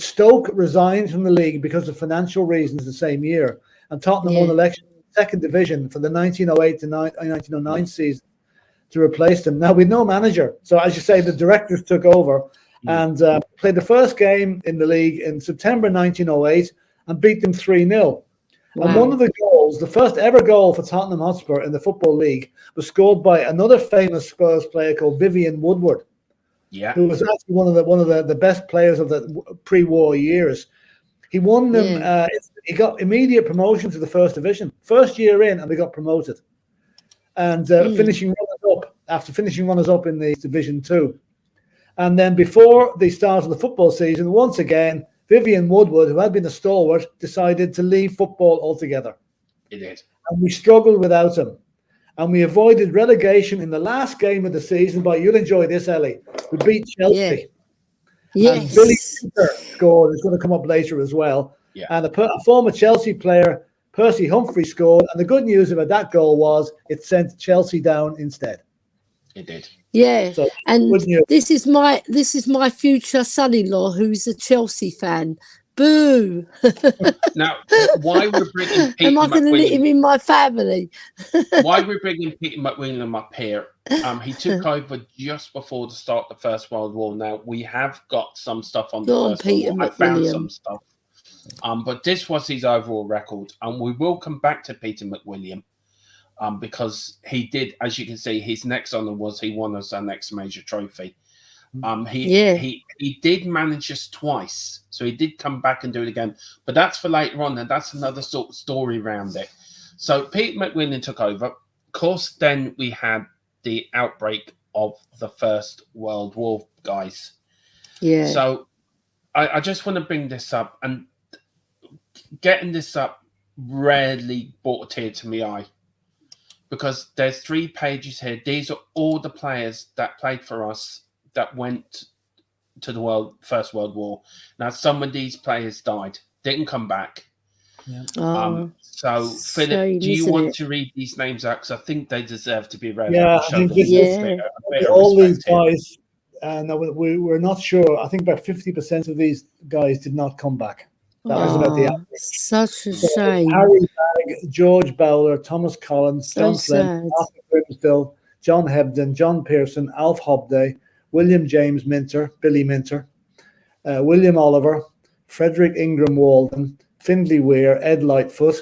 Stoke resigned from the league because of financial reasons the same year, and Tottenham won election in the second division for the 1908 to 1909 season to replace them. Now, with no manager, so as you say, the directors took over and played the first game in the league in September 1908 and beat them 3-0. Wow. And one of the goals, the first ever goal for Tottenham Hotspur in the Football League, was scored by another famous Spurs player called Vivian Woodward, who was actually one of the best players of the pre-war years. He won them. He got immediate promotion to the first division, first year in, and they got promoted, and finishing runners up in the Division 2. And then before the start of the football season, once again, Vivian Woodward, who had been a stalwart, decided to leave football altogether. He did. And we struggled without him. And we avoided relegation in the last game of the season by, you'll enjoy this, Ellie, we beat Chelsea. Yes. And Billy Minter scored. It's going to come up later as well. Yeah. And a former Chelsea player, Percy Humphrey, scored. And the good news about that goal was it sent Chelsea down instead. It did. Yeah, so, and this is my future son-in-law who's a Chelsea fan. Boo! Now, why we're bringing Peter Am I going to let him in my family? Why we're bringing Peter McWilliam up here? He took over just before the start of the First World War. Now we have got some stuff on the First World War. I found some stuff, but this was his overall record, and we will come back to Peter McWilliam. Because he did, as you can see, his next honour was he won us our next major trophy. He did manage us twice, so he did come back and do it again. But that's for later on, and that's another sort of story around it. So Pete McWilliam took over. Of course, then we had the outbreak of the First World War, guys. Yeah. So I just want to bring this up, and getting this up rarely brought a tear to my eye. Because there's 3 pages here. These are all the players that played for us that went to the First World War. Now, some of these players died, didn't come back. Yeah. So, Philip, do you want to read these names out? Because I think they deserve to be read. Yeah, I think all these guys, we're not sure. I think about 50% of these guys did not come back. That was about the average. Such a shame. Harry Bagg, George Bowler, Thomas Collins, John Flynn, Arthur Grimsdale, John Hebden, John Pearson, Alf Hobday, William James Minter, Billy Minter, William Oliver, Frederick Ingram Walden, Findlay Weir, Ed Lightfoot,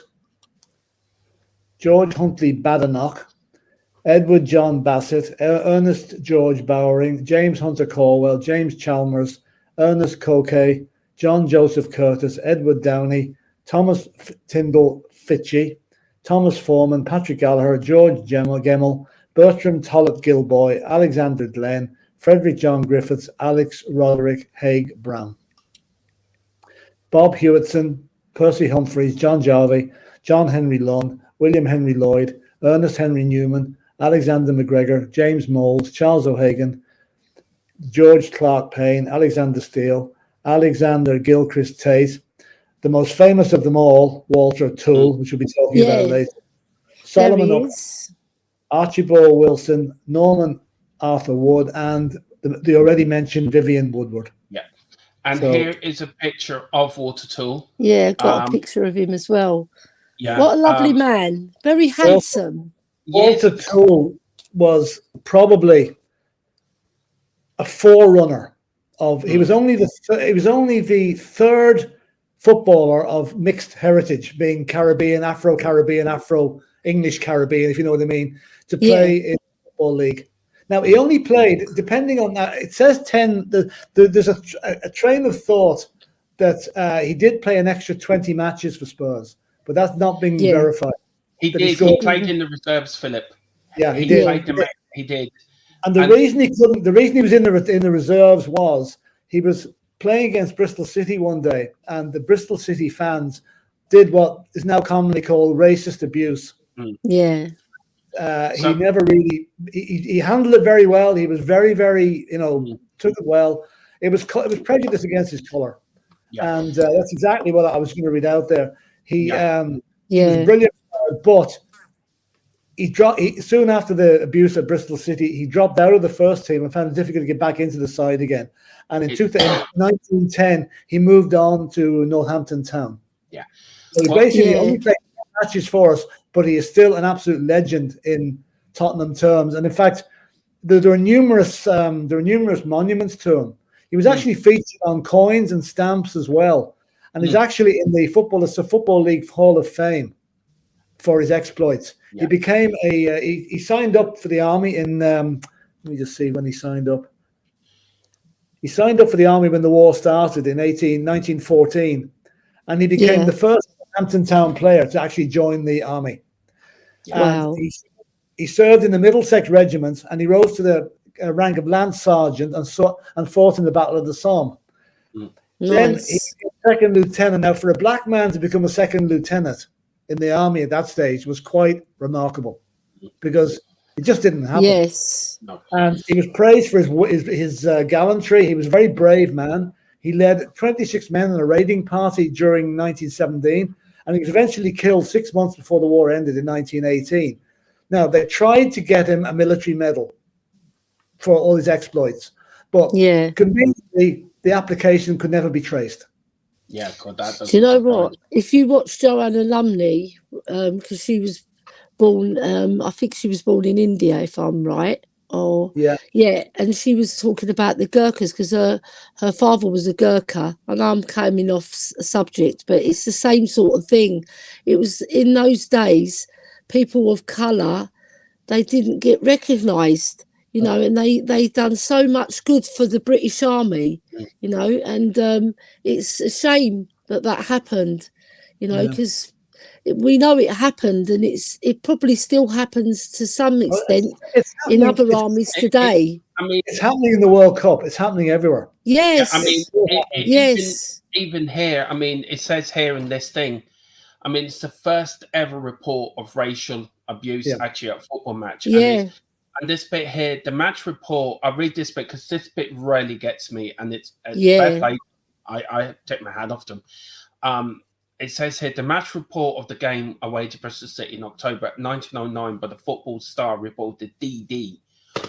George Huntley Badenoch, Edward John Bassett, Ernest George Bowering, James Hunter Caldwell, James Chalmers, Ernest Coquet, John Joseph Curtis, Edward Downey, Thomas Tyndall Fitchie, Thomas Foreman, Patrick Gallagher, George Gemmell, Bertram Tollett Gilboy, Alexander Glenn, Frederick John Griffiths, Alex Roderick Haig Brown, Bob Hewitson, Percy Humphreys, John Jarvie, John Henry Lunn, William Henry Lloyd, Ernest Henry Newman, Alexander McGregor, James Mould, Charles O'Hagan, George Clark Payne, Alexander Steele, Alexander Gilchrist Tate, the most famous of them all, Walter Toole, which we'll be talking about later, Solomon Archibald Wilson, Norman Arthur Wood, and the already mentioned Vivian Woodward. Yeah. And here is a picture of Walter Toole. Yeah, got a picture of him as well. Yeah. What a lovely man. Very handsome. Walter Toole was probably a forerunner of. He was only the third footballer of mixed heritage, being Caribbean, Afro-Caribbean, Afro-English Caribbean, if you know what I mean, to play in the Football League. Now, he only played, depending on that, it says 10. There's a train of thought that he did play an extra 20 matches for Spurs, but that's not been verified. He did. He played in the reserves, Philip. Yeah, he did. He did. And the reason he couldn't, the reason he was in the reserves was he was playing against Bristol City one day, and the Bristol City fans did what is now commonly called racist abuse. Yeah. He never really he handled it very well. He was very, very, took it well. It was prejudice against his colour, and that's exactly what I was going to read out there. He was brilliant, but he dropped soon after the abuse at Bristol City. He dropped out of the first team and found it difficult to get back into the side again. And in 1910, he moved on to Northampton Town. Yeah, so he basically only played matches for us, but he is still an absolute legend in Tottenham terms. And in fact, there are numerous monuments to him. He was actually featured on coins and stamps as well, and he's actually in the Football League Hall of Fame for his exploits. He became he signed up for the army in let me just see when he signed up. He signed up for the army when the war started in 1914, and he became the first Hampton Town player to actually join the army. Wow. And he served in the Middlesex Regiment, and he rose to the rank of Lance Sergeant and fought in the Battle of the Somme. Then he became second lieutenant. Now, for a black man to become a second lieutenant in the army at that stage was quite remarkable, because it just didn't happen. Yes. And he was praised for his gallantry. He was a very brave man. He led 26 men in a raiding party during 1917, and he was eventually killed 6 months before the war ended in 1918. Now, they tried to get him a military medal for all his exploits, but conveniently, the application could never be traced. Yeah, God, that do you know what? If you watch Joanna Lumley, because she was born, I think she was born in India, if I'm right. And she was talking about the Gurkhas, because her father was a Gurkha. I know I'm coming off subject, but it's the same sort of thing. It was in those days, people of colour, they didn't get recognised, and they done so much good for the British Army, and it's a shame that happened, because we know it happened, and it probably still happens to some extent in other armies today. It's happening in the World Cup. It's happening everywhere. Yes. Even here, it says here in this thing, it's the first ever report of racial abuse actually at a football match. And this bit here, the match report, I read this bit because this bit really gets me, and it's fair play. I take my hat off to them. It says here, the match report of the game away to Bristol City in October 1909 by the Football Star reported DD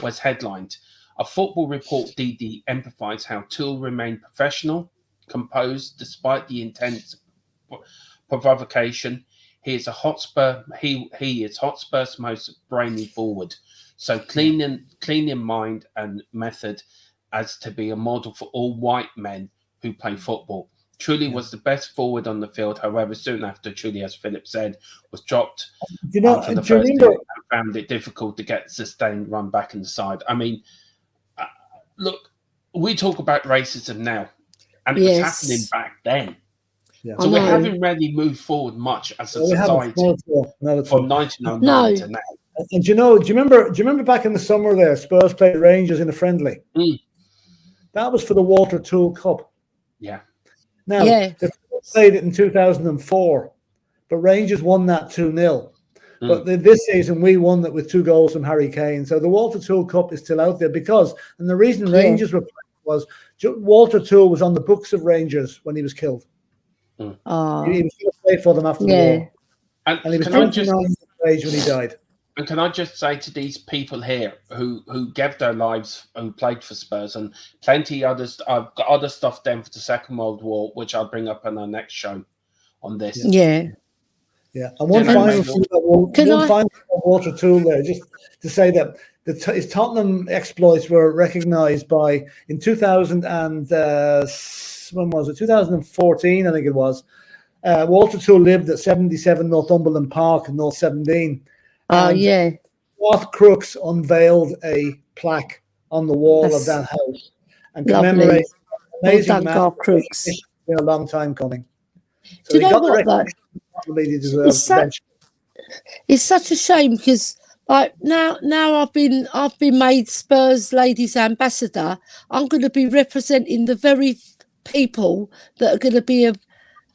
was headlined. A football report DD emphasized how Toole remained professional, composed despite the intense provocation. He is Hotspur's most brainy forward. So clean in mind and method as to be a model for all white men who play football. Truly was the best forward on the field. However, soon after, truly, as Philip said, was dropped for the first team and found it difficult to get sustained run back in the side. Look, we talk about racism now, and it was happening back then. Yeah. So we haven't really moved forward much as a society from 1909 to now. And do you remember back in the summer there, Spurs played Rangers in a friendly? That was for the Walter Toole Cup. Yeah. Now, they played it in 2004, but Rangers won that 2-0. But this season, we won that with 2 goals from Harry Kane. So the Walter Toole Cup is still out there and the reason Rangers were playing was Walter Toole was on the books of Rangers when he was killed. He was going to play for them after the war. And he was 29 years of age when he died. And can I just say to these people here who gave their lives, who played for Spurs, and plenty others, I've got other stuff then for the Second World War, which I'll bring up on our next show on this. Yeah. And one final thing about Walter Toole there, just to say that his Tottenham exploits were recognised in 2000 and when was it? 2014, I think it was. Walter Toole lived at 77 Northumberland Park in North 17. Garth Crooks unveiled a plaque on the wall of that house and lovely. commemorate amazing Well done, Garth Crooks. It's been a long time coming. So Do you he know got the what, though? recognition probably he deserves eventually. It's such a shame because like now I've been made Spurs ladies ambassador. I'm going to be representing the very people that are going to be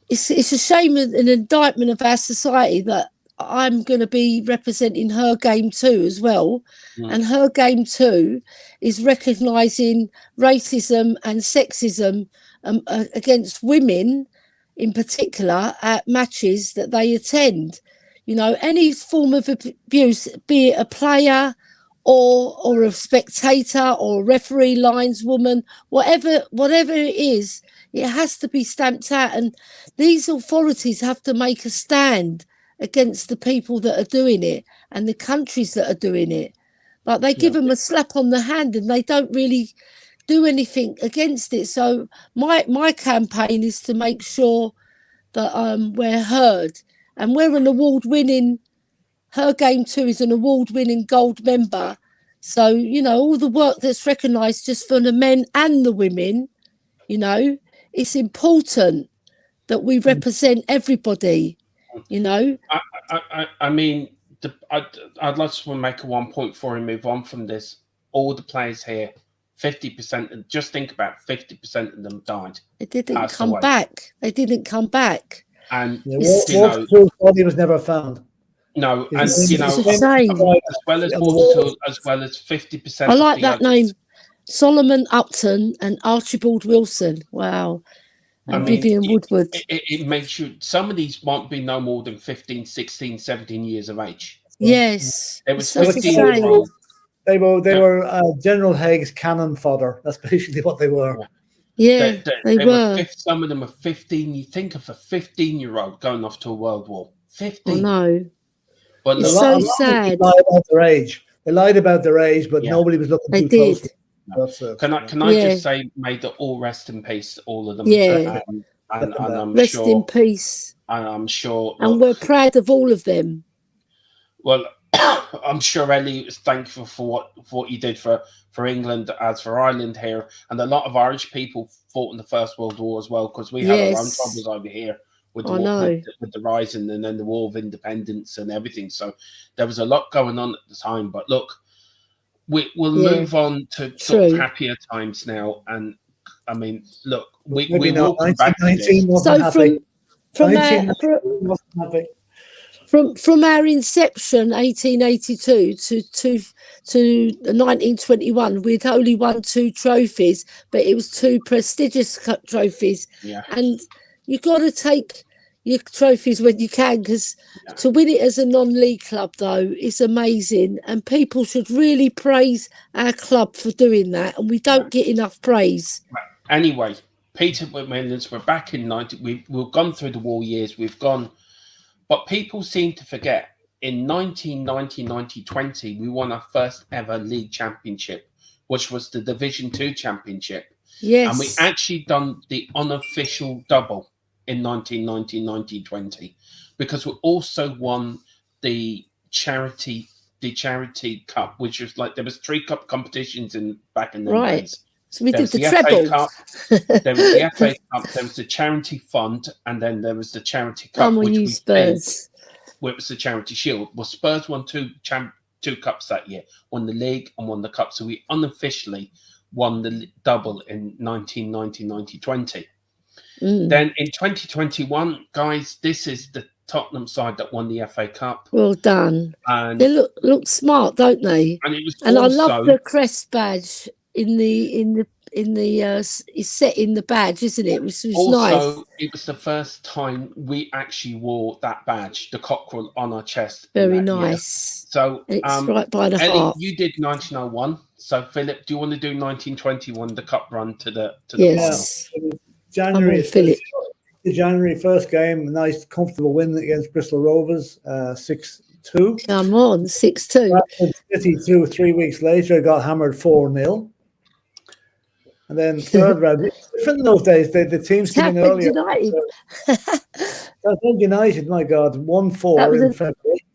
it's a shame, an indictment of our society that I'm going to be representing her game too as well. And her game too is recognising racism and sexism against women in particular at matches that they attend. You know, any form of abuse, be it a player or a spectator or a referee, lineswoman, whatever it is, it has to be stamped out. And these authorities have to make a stand against the people that are doing it and the countries that are doing it. Like they give them a slap on the hand and they don't really do anything against it. So my campaign is to make sure that we're heard. And we're an award-winning, her game too is an award-winning gold member. So, you know, all the work that's recognised just for the men and the women, you know, it's important that we represent everybody, you know. I mean, I'd like to make a 1 point before we move on from this. All the players here, 50%, just think about 50% of them died. They didn't come back. They didn't come back. And Walter's body was never found. No, and you know, it's a shame. as well as 50%. I like that name, Solomon Upton and Archibald Wilson. Wow, and Vivian Woodward. It makes you. Some of these won't be no more than 15, 16, 17 years of age. Yes, it was 15. They were General Haig's cannon fodder. That's basically what they were. Yeah, they were. Some of them are 15. You think of a 15-year-old going off to a world war. 15. I know. But it's so sad. They lied about their age. They lied about their age, but nobody was looking too close. No. Can I just say, may they all rest in peace, all of them. Yeah. And I'm rest sure, in peace. And I'm sure. And we're proud of all of them. Well, I'm sure Ellie is thankful for what you did for England as for Ireland here, and a lot of Irish people fought in the First World War as well, because we had our own troubles over here with the Rising and then the War of Independence and everything. So there was a lot going on at the time. But look, we'll move on to sort of happier times now. And I mean, look, we will come back to this. So from our inception, 1882 to 1921, we'd only won 2 trophies, but it was 2 prestigious trophies. Yeah. And you've got to take your trophies when you can, because to win it as a non-league club, though, is amazing. And people should really praise our club for doing that. And we don't get enough praise. Right. Anyway, Peter McMillan's, we're back in 90. We've gone through the war years. We've gone. But people seem to forget, in 1990-20, we won our first ever league championship, which was the Division 2 championship. Yes. And we actually done the unofficial double in 1990-20, because we also won the charity cup, which was like, there was 3 cup competitions back in the days. So we did the treble. Cup, there was the FA Cup, there was the Charity Fund, and then there was the Charity Cup, which we Spurs. It was the Charity Shield. Well, Spurs won 2 cups that year, won the league and won the cup. So we unofficially won the double in 1990-20. Then in 2021, guys, this is the Tottenham side that won the FA Cup. Well done. And they look smart, don't they? And it was I love the crest badge. It's set in the badge, isn't it? Which was also, nice. It was the first time we actually wore that badge, the cockerel, on our chest. Very nice. Year. So it's right by the Ellie, heart. You did 1901. So Philip, do you want to do 1921, the cup run to the yes. Final? January. The January first game, a nice comfortable win against Bristol Rovers, 6-2. Come on, 6-2. City 3 weeks later, got hammered 4-0. And then third round, different in those days. The teams came in earlier. United. United, my God, 1-4 in February.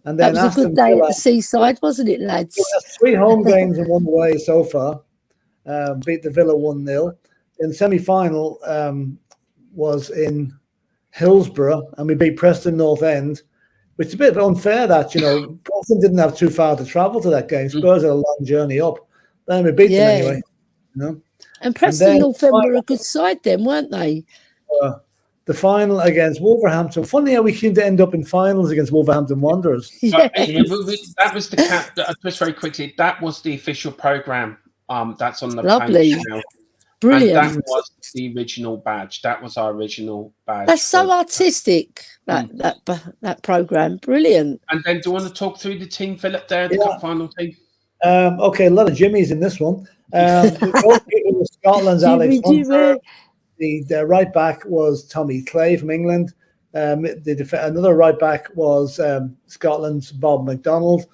And That then was a good Aston day at Villa, the seaside, wasn't it, lads? 3 home games and 1 away so far. Beat the Villa 1-0. In the semi-final was in Hillsborough, and we beat Preston North End, which is a bit unfair that, Preston didn't have too far to travel to that game. Spurs had a long journey up. Then we beat them anyway. And Preston North End were a good side then, weren't they? The final against Wolverhampton. Funny how we seem to end up in finals against Wolverhampton Wanderers. But, that was the cap. Just very quickly, that was the official program. That's on the page now. Brilliant. And that was the original badge. That was our original badge. That's so artistic. That program, brilliant. And then, do you want to talk through the team, Philip? There, the cup final team. Okay, a lot of Jimmys in this one. The goalkeeper was Scotland's Alex Hunter. The right back was Tommy Clay from England. Another right back was Scotland's Bob McDonald.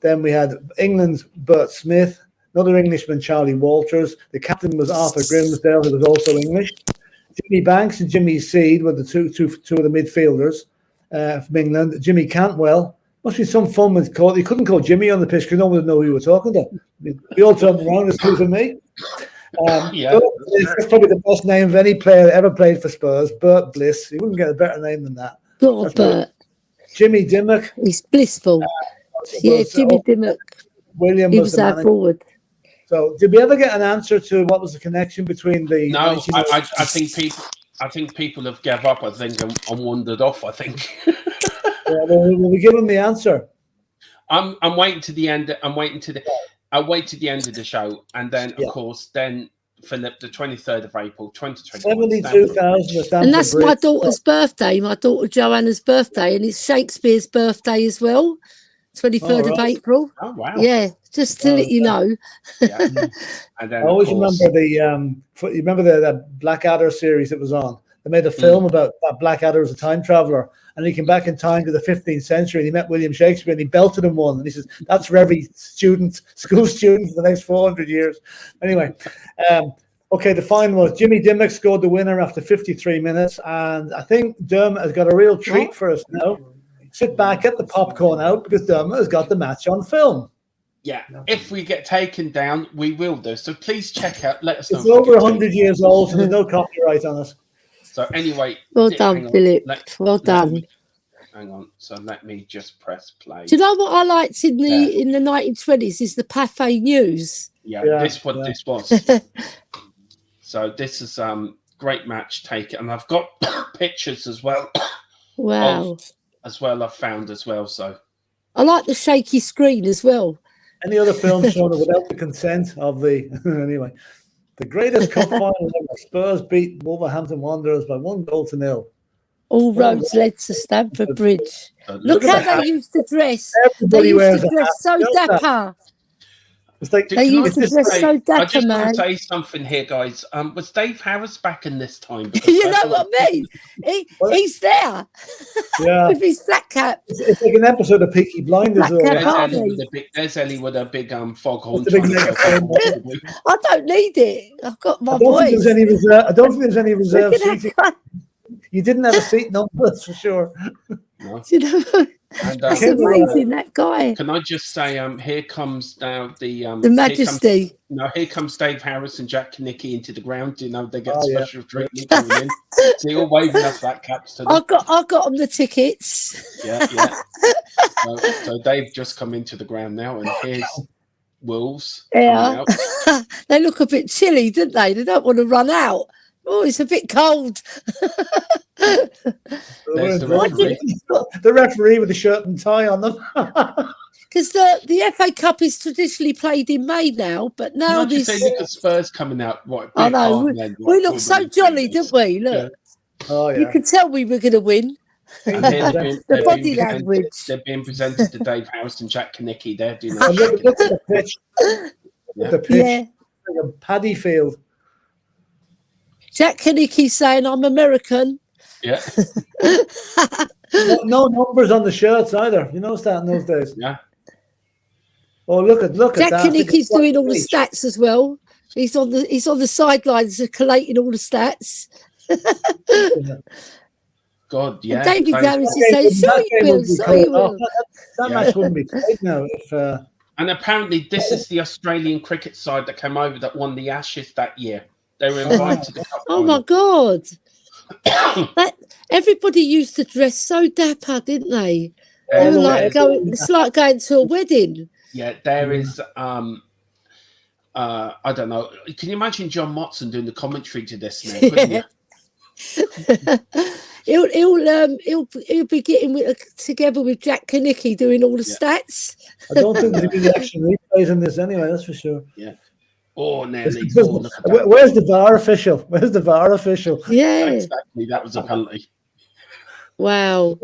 Then we had England's Bert Smith, another Englishman, Charlie Walters. The captain was Arthur Grimsdale, who was also English. Jimmy Banks and Jimmy Seed were the two of the midfielders from England. Jimmy Cantwell. Must be some fun with call. You couldn't call Jimmy on the pitch because no one would know who you were talking to. We all turned around, excuse me. That's probably the best name of any player that ever played for Spurs. Bert Bliss. You wouldn't get a better name than that. God, Bert. Jimmy Dimmock. He's blissful. Jimmy Dimmock. William was the manager. Forward. So, did we ever get an answer to what was the connection between the? No, I think people have gave up. I think and wandered off. I think. Will we give them the answer? I'm waiting to the end. I'll wait to the end of the show, and then of course, then Philip, the 23rd of April, 2020. 72,000. And that's my daughter's birthday. My daughter Joanna's birthday, and it's Shakespeare's birthday as well. 23rd of April. Oh wow! Yeah, just to let you know. And then, I always remember the Blackadder series that was on. They made a film about that Blackadder as a time traveler, and he came back in time to the 15th century, and he met William Shakespeare, and he belted him one. And he says that's for every school student for the next 400 years. Anyway, okay, the final was Jimmy Dimmock scored the winner after 53 minutes, and I think Dermot has got a real treat for us now. Sit back, get the popcorn out, because Dermot has got the match on film. Yeah, if we get taken down, we will do. So please check out. Let us know. It's over 100 years old, so there's no copyright on it. So anyway, well done, Philip. Well done. Hang on. So let me just press play. Do you know what I liked in the 1920s is the Pathé News. Yeah, this was. So this is great match taken, and I've got pictures as well. Wow. As well, I've found as well. So I like the shaky screen as well. Any other film shown without the consent of the anyway. The greatest cup final ever. Spurs beat Wolverhampton Wanderers by 1-0. All roads led to Stamford Bridge. Look how they used to dress. Everybody used to dress so dapper. It's like, they used to dress so dapper, I just man. want to say something here, guys. Was Dave Harris back in this time? You know what I mean? He's there. Yeah. With his flat cap. It's like an episode of Peaky Blinders. There's Ellie with a big foghorn. I don't need it. I've got my voice. I don't think there's any reserve seating. You didn't have a seat number, that's for sure. No. You know, that's amazing, that guy. Can I just say, here comes now the Majesty. Here comes Dave Harris and Jack Kinnicky into the ground. You know, they get special treatment coming in. So you're waving us flat caps to them. I got them the tickets. Yeah. So they've just come into the ground now, and here's Wolves. Yeah. They look a bit chilly, don't they? They don't want to run out. Oh, it's a bit cold. There's the referee with the shirt and tie on them. Because the FA Cup is traditionally played in May now, but now this. Look at Spurs coming out. I know. We look so jolly, didn't we? Look. Yeah. Oh, yeah. You could tell we were going to win. The body language. They're being presented to Dave Harris and Jack Kinnicky. They're doing look at the pitch. The pitch. Like a paddy field. Jack Kinnicky saying, I'm American. Yeah. No numbers on the shirts either. You notice that in those days. Yeah. Oh, look at that. Jack Kinnicky's doing all the stats as well. He's on the sidelines collating all the stats. God, yeah. And David plays- Harris is saying, "Sure you will, sure you will." That match wouldn't be played now if. And apparently, this is the Australian cricket side that came over that won the Ashes that year. They were invited to the cup Oh my God! Everybody used to dress so dapper, didn't they? They were like going. It's like going to a wedding. Yeah, there is. I don't know. Can you imagine John Motson doing the commentary to this now? Couldn't you? He'll be getting together with Jack Kanicki doing all the stats. I don't think there'll be action replays in this anyway. That's for sure. Yeah. Oh, Nelly. Where's the VAR official? Where's the VAR official? Yeah. Exactly. That was a penalty. Wow.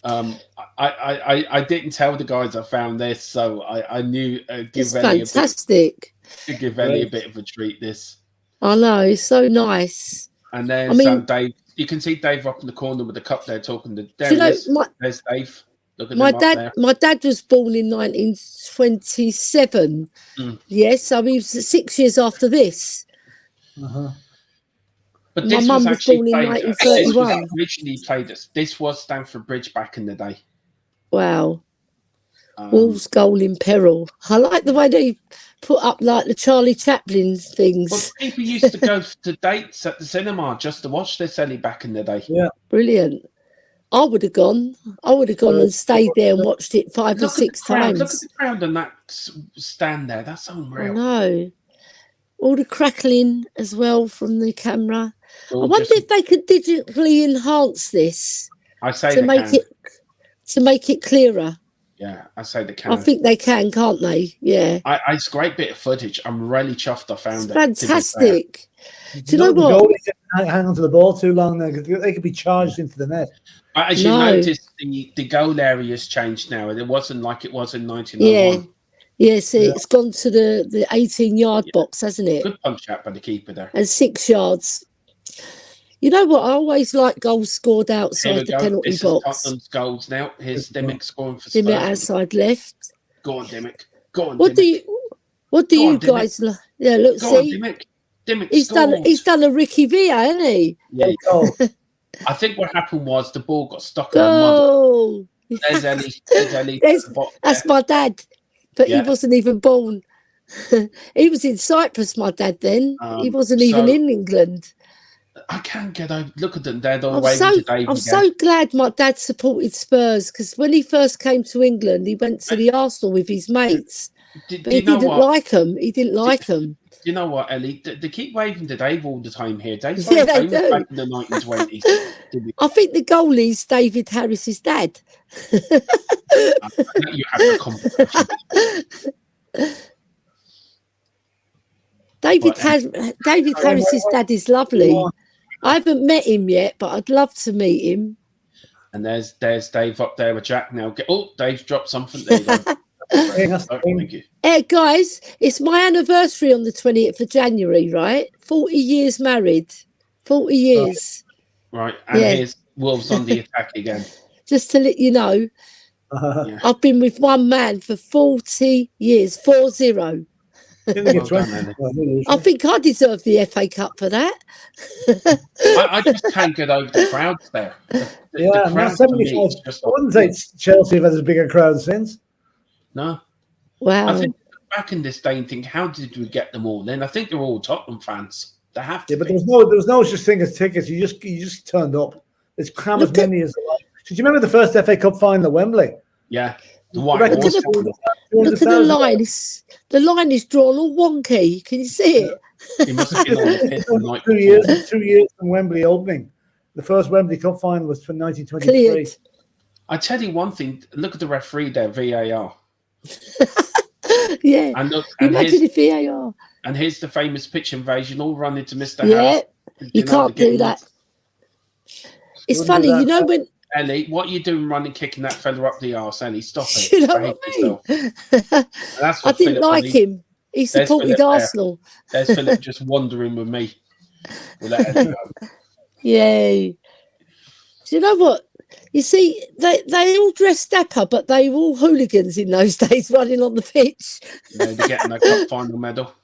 I didn't tell the guys I found this, so I knew it's fantastic. To give Ellie a bit of a treat. This. I know. It's so nice. And there's Dave. You can see Dave up in the corner with the cup there talking to. There's Dave. Look at my dad was born in 1927. Yes, so he was 6 years after this. But my mum was born in 1931. Originally played this was Stamford Bridge back in the day. Wow. Wolves goal in peril. I like the way they put up like the Charlie Chaplin things. Well, people used to go to dates at the cinema just to watch this Ellie back in the day. Yeah. Brilliant. I would have gone. And stayed there and watched it 5 or 6 times. Look at the crowd on that stand there. That's unreal. I know. All the crackling as well from the camera. I wonder if they could digitally enhance this. I say to make it clearer. Yeah, I say they can. I think they can, can't they? Yeah. It's a great bit of footage. I'm really chuffed I found it. Fantastic. Do you know what? Goalies hang on to the ball too long now. They could be charged into the net. But as you notice, the goal area has changed now. It wasn't like it was in 1901. Yes, it's gone to the 18-yard box, hasn't it? Good punch out by the keeper there. And 6 yards. You know what? I always like goals scored outside the penalty box. Tottenham's goals now. Here's Dimmick scoring for Spurs. Dimmick outside left. Go on, Dimmick. Go on, What do you guys like? Yeah, look, go see. On, Dimmick he's done a Ricky Villa, hasn't he? Yeah. I think what happened was the ball got stuck in the mud. There's Ellie. That's my dad. But he wasn't even born. He was in Cyprus, my dad, then. He wasn't even in England. I can't get over. Look at them. They're all I'm so glad my dad supported Spurs, because when he first came to England, he went to the Arsenal with his mates. But he didn't like them. He didn't like them. You know what, Ellie? They keep waving to Dave all the time here. Dave's they do. Back in the 1920s. I think the goalie's David Harris's dad. You have a conversation. David Harris's dad is lovely. I haven't met him yet, but I'd love to meet him. And there's Dave up there with Jack now. Dave's dropped something. There you go. Thank you. Guys, it's my anniversary on the 20th of January, right? 40 years married. 40 years. Right. And here's Wolves on the attack again. Just to let you know, I've been with one man for 40 years. 40. I think I deserve the FA Cup for that. I just can't get over the crowds there. The crowd 75. I wouldn't say Chelsea have had a bigger crowd since. No. Wow. I think back in this day and think, how did we get them all in? I think they're all Tottenham fans. They have to. Yeah, but there was no such thing as tickets. You just turned up. It's cram as many as. Did you remember the first FA Cup final at Wembley? Yeah. Look at the line. The line is drawn all wonky. Can you see it? He must have been on the pitch the night 2 years from Wembley opening. The first Wembley Cup final was from 1923. Cleared. I tell you one thing. Look at the referee there, VAR. Yeah. And look, imagine if VAR. And here's the famous pitch invasion, all running to Mr. Yeah. Harris. You can't do that. It's funny, you know when. Ellie, what are you doing running, kicking that fella up the arse, Ellie? Stop it. You know what I mean? I didn't like him. He supported Arsenal. There's Philip just wandering with me. We'll let Ellie go. Yay. Do you know what? You see, they all dressed dapper, but they were all hooligans in those days running on the pitch. Yeah, they're getting a cup final medal.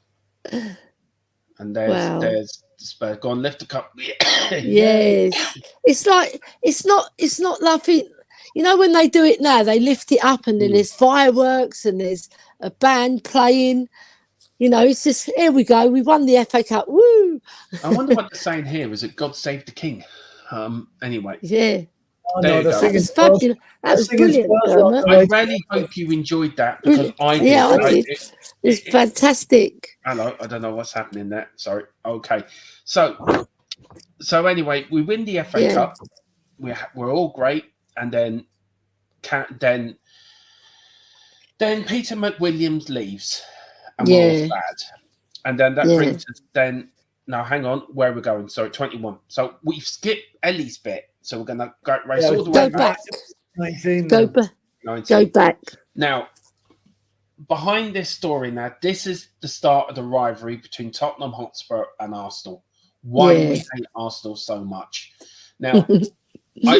And there's Spurs. Go on, lift the cup. Yes. It's like it's not nothing. You know, when they do it now, they lift it up and then there's fireworks and there's a band playing. You know, it's just, here we go. We won the FA Cup. Woo! I wonder what they're saying here. Is it God Save the King? Anyway. Yeah. Oh, there you go. That was fabulous. That was brilliant, Dermot. I really hope you enjoyed that because I did. Yeah, I did. It's fantastic. Hello, I don't know what's happening there. Sorry. Okay. So anyway, we win the FA Cup. We're all great. And then Peter McWilliams leaves. And we're all sad. And then that brings us then. Now, hang on. Where are we going? Sorry, 21. So we've skipped Ellie's bit. So we're going to go race all the way back. 19. Go back. Now, behind this story now, this is the start of the rivalry between Tottenham Hotspur and Arsenal. Why do we hate Arsenal so much? Now,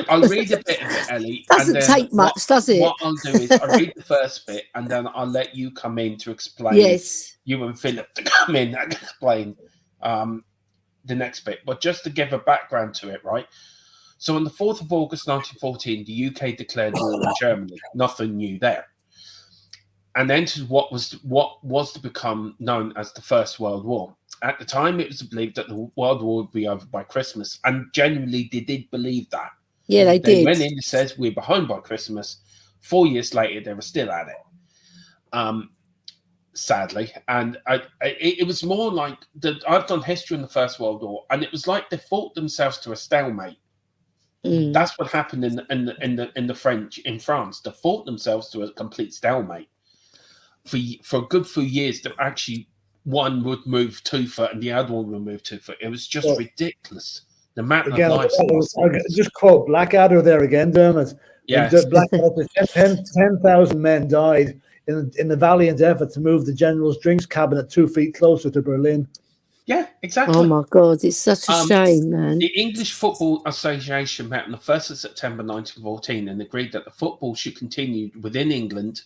I'll read a bit of it, Ellie. Doesn't take much, does it? What I'll do is I'll read the first bit and then I'll let you come in to explain. Yes. You and Philip to come in and explain the next bit. But just to give a background to it, right? So on the 4th of August 1914, the UK declared war on Germany. Nothing new there. And entered what was to become known as the First World War. At the time, it was believed that the World War would be over by Christmas. And genuinely, they did believe that. Yeah, they did. Went in and says, we're behind by Christmas. 4 years later, they were still at it. Sadly. And it was more like, I've done history in the First World War, and it was like they fought themselves to a stalemate. That's what happened in France. They fought themselves to a complete stalemate. For a good few years, that actually one would move 2 foot and the other one would move 2 foot. It was just ridiculous. The amount of lives. Just quote Blackadder there again, Dermot. Yes. Blackadder, 10,000 men died in the valiant effort to move the general's drinks cabinet 2 feet closer to Berlin. Yeah, exactly. Oh my God, it's such a shame, man. The English Football Association met on the 1st of September 1914 and agreed that the football should continue within England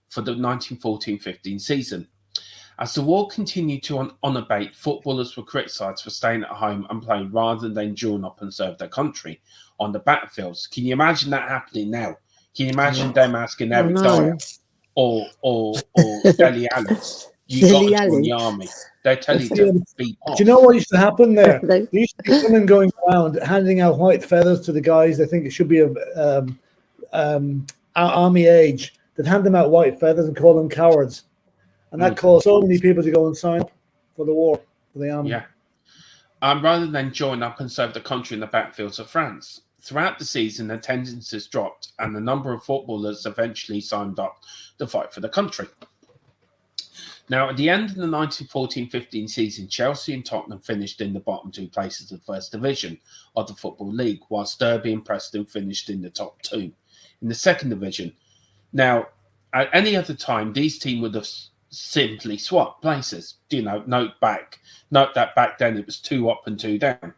for the 1914-15 season. As the war continued to unabated, footballers were criticised for staying at home and playing rather than join up and serve their country on the battlefields. Can you imagine that happening now? Can you imagine them asking Eric Dyer or Dele Alli? You got to join the army. They tell you to beat off. Do you know what used to happen there? There used to be women going around handing out white feathers to the guys. I think it should be of army age. They'd hand them out white feathers and call them cowards. And that caused so many people to go and sign up for the war, for the army. Yeah. Rather than join up and serve the country in the battlefields of France. Throughout the season, attendances dropped and the number of footballers eventually signed up to fight for the country. Now, at the end of the 1914-15 season, Chelsea and Tottenham finished in the bottom 2 places of the First Division of the Football League, whilst Derby and Preston finished in the top 2 in the Second Division. Now, at any other time, these teams would have simply swapped places. You know, note that back then it was 2 up and 2 down.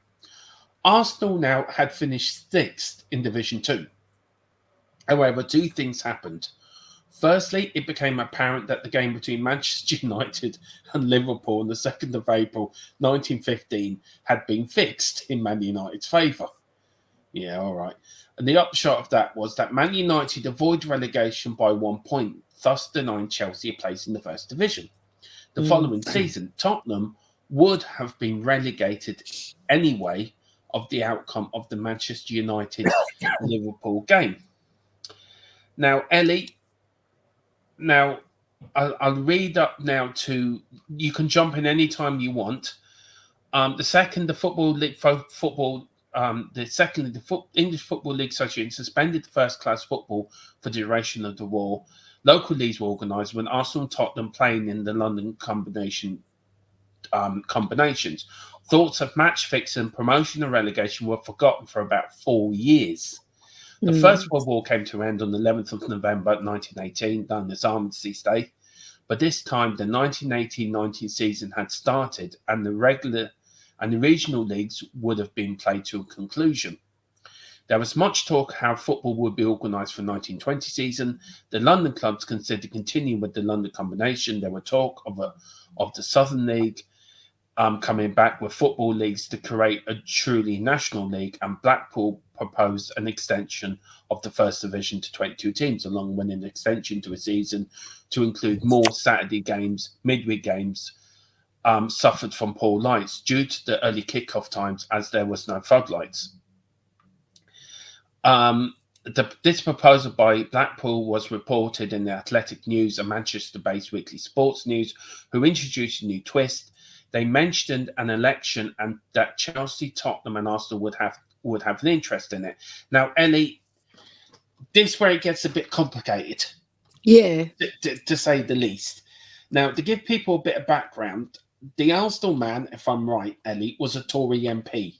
Arsenal now had finished 6th in Division 2. However, 2 things happened. Firstly, it became apparent that the game between Manchester United and Liverpool on the 2nd of April 1915 had been fixed in Man United's favour. Yeah, all right. And the upshot of that was that Man United avoided relegation by 1 point, thus denying Chelsea a place in the First Division. The following season, Tottenham would have been relegated anyway of the outcome of the Manchester United-Liverpool game. Now, Ellie, I'll read up now to, you can jump in any time you want. The English Football League Association suspended first-class football for the duration of the war. Local leagues were organised when Arsenal and Tottenham playing in the London combinations. Thoughts of match fixing, promotion and relegation were forgotten for about 4 years. The First World War came to an end on the 11th of November 1918, known as Armistice Day. But this time, the 1918-19 season had started and the regional leagues would have been played to a conclusion. There was much talk how football would be organised for the 1920 season. The London clubs considered continuing with the London combination. There were talk of the Southern League coming back with football leagues to create a truly national league, and Blackpool proposed an extension of the first division to 22 teams, along with an extension to a season to include more Saturday games, midweek games. Suffered from poor lights due to the early kickoff times, as there was no floodlights. This proposal by Blackpool was reported in the Athletic News, a Manchester-based weekly sports news, who introduced a new twist. They mentioned an election and that Chelsea, Tottenham, and Arsenal would have an interest in it. Now, Ellie, this is where it gets a bit complicated. Yeah, to say the least. Now, to give people a bit of background, the Arsenal man, if I'm right, Ellie, was a Tory MP.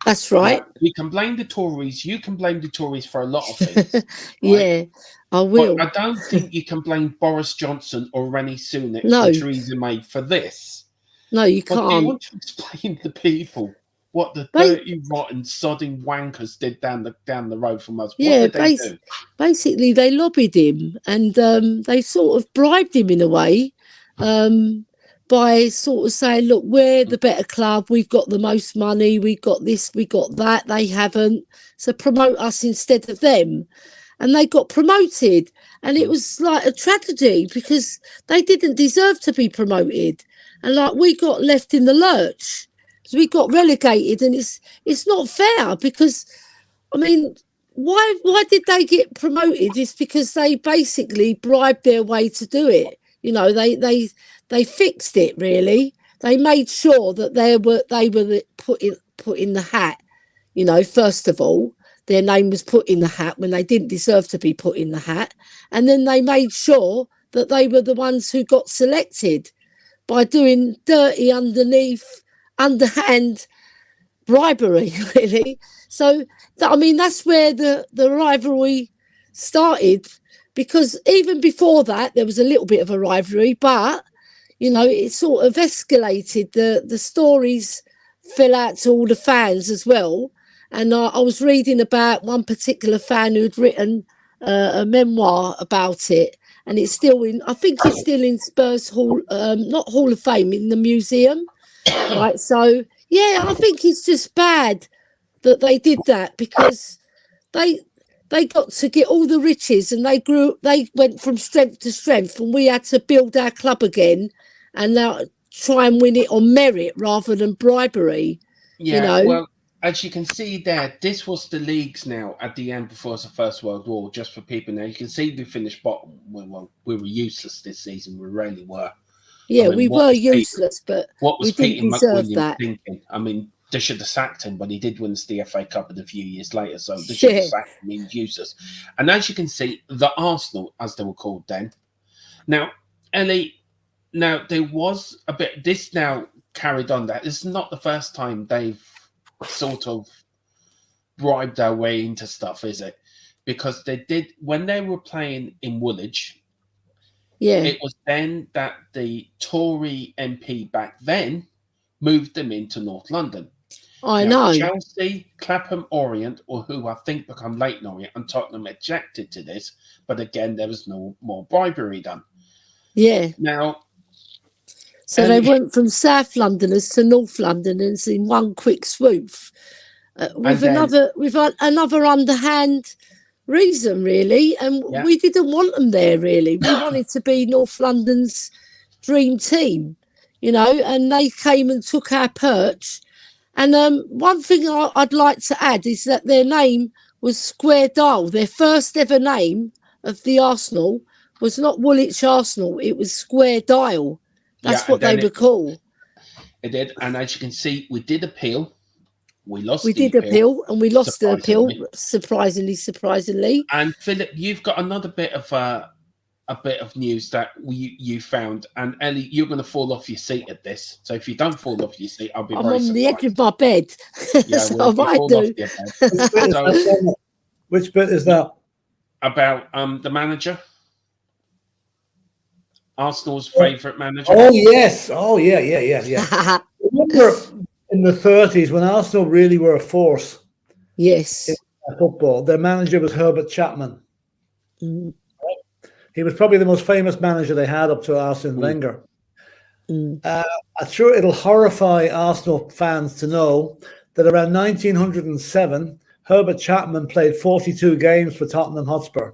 That's right. Now, we can blame the Tories. You can blame the Tories for a lot of things. Right? Yeah, I will. But I don't think you can blame Boris Johnson or Rennie Sunak No. or Theresa May for this. No, you But can't. do you want to explain to people what the dirty, rotten, sodding wankers did down the road from us? Yeah, what did they do? Basically, they lobbied him and they sort of bribed him in a way. By sort of saying, look, we're the better club, we've got the most money, we got this, we got that, they haven't, so promote us instead of them. And they got promoted, and it was like a tragedy because they didn't deserve to be promoted, and like we got left in the lurch, so we got relegated, and it's not fair because, I mean, why did they get promoted? It's because they basically bribed their way to do it. You know, they fixed it, really. They made sure that they were put in the hat. You know, first of all, their name was put in the hat when they didn't deserve to be put in the hat, and then they made sure that they were the ones who got selected by doing dirty, underhand bribery, really. So, I mean, that's where the rivalry started. Because even before that, there was a little bit of a rivalry, but, you know, it sort of escalated. The stories fell out to all the fans as well. And I was reading about one particular fan who'd written a memoir about it. And it's still I think it's still in Spurs Hall, not Hall of Fame, in the museum. Right. So, yeah, I think it's just bad that they did that because they got to get all the riches and they went from strength to strength, and we had to build our club again and now try and win it on merit rather than bribery. Yeah, you know? Well, as you can see there, this was the leagues now at the end before the First World War, just for people now. You can see we finished bottom. Well, we were useless this season. We really were. Yeah, I mean, we were useless, but what was we didn't Peter deserve McWilliams that. thinking? I mean, they should have sacked him, but he did win the FA Cup a few years later, so they should have sacked him. He's useless. And as you can see, the Arsenal, as they were called then. Now, Ellie, there was a bit. This now carried on. That this is not the first time they've sort of bribed their way into stuff, is it? Because they did when they were playing in Woolwich. Yeah, it was then that the Tory MP back then moved them into North London. I know. Chelsea, Clapham Orient, or who I think become Leyton Orient, and Tottenham objected to this, but again, there was no more bribery done. Yeah. Now, so they went from South Londoners to North Londoners in one quick swoop, with another underhand reason, really, and we didn't want them there. Really, we wanted to be North London's dream team, you know, and they came and took our perch. And one thing I'd like to add is that their name was Square Dial. Their first ever name of the Arsenal was not Woolwich Arsenal. It was Square Dial. That's what they were called. It did. And as you can see, we did appeal. We lost We did appeal, and we lost the appeal, surprisingly. And Philip, you've got another bit of news that you found, and Ellie, you're going to fall off your seat at this. So if you don't fall off your seat, I'll be very surprised. I'm on the edge of my bed. Yeah, so I might do. Which bit is that? About the manager, Arsenal's favourite manager. Oh yes, yeah. Remember in the 30s when Arsenal really were a force. Yes. In football, their manager was Herbert Chapman. Mm. He was probably the most famous manager they had up to Arsene Wenger. I'm sure it'll horrify Arsenal fans to know that around 1907, Herbert Chapman played 42 games for Tottenham Hotspur.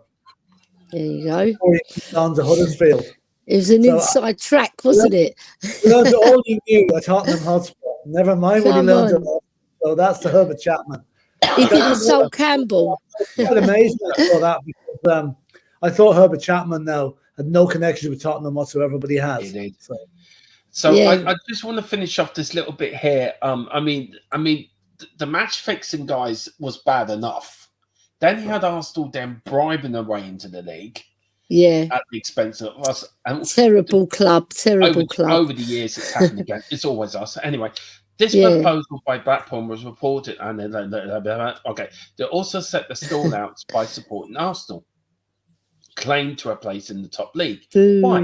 There you go. Before he moved on to Huddersfield. It was an inside track, wasn't it? He learned all he knew at Tottenham Hotspur. Never mind what he learned at all. So that's the Herbert Chapman. He did the Sol Campbell. Quite amazing I saw that because I thought Herbert Chapman now had no connection with Tottenham whatsoever, but he has. So I just want to finish off this little bit here. I mean, the match fixing guys was bad enough. Then he had Arsenal then bribing their way into the league. Yeah. At the expense of us. And terrible club. Over the years, it's happened again. It's always us. Anyway, this proposal by Blackburn was reported, and they also set the stall out by supporting Arsenal, claimed to a place in the top league. Why?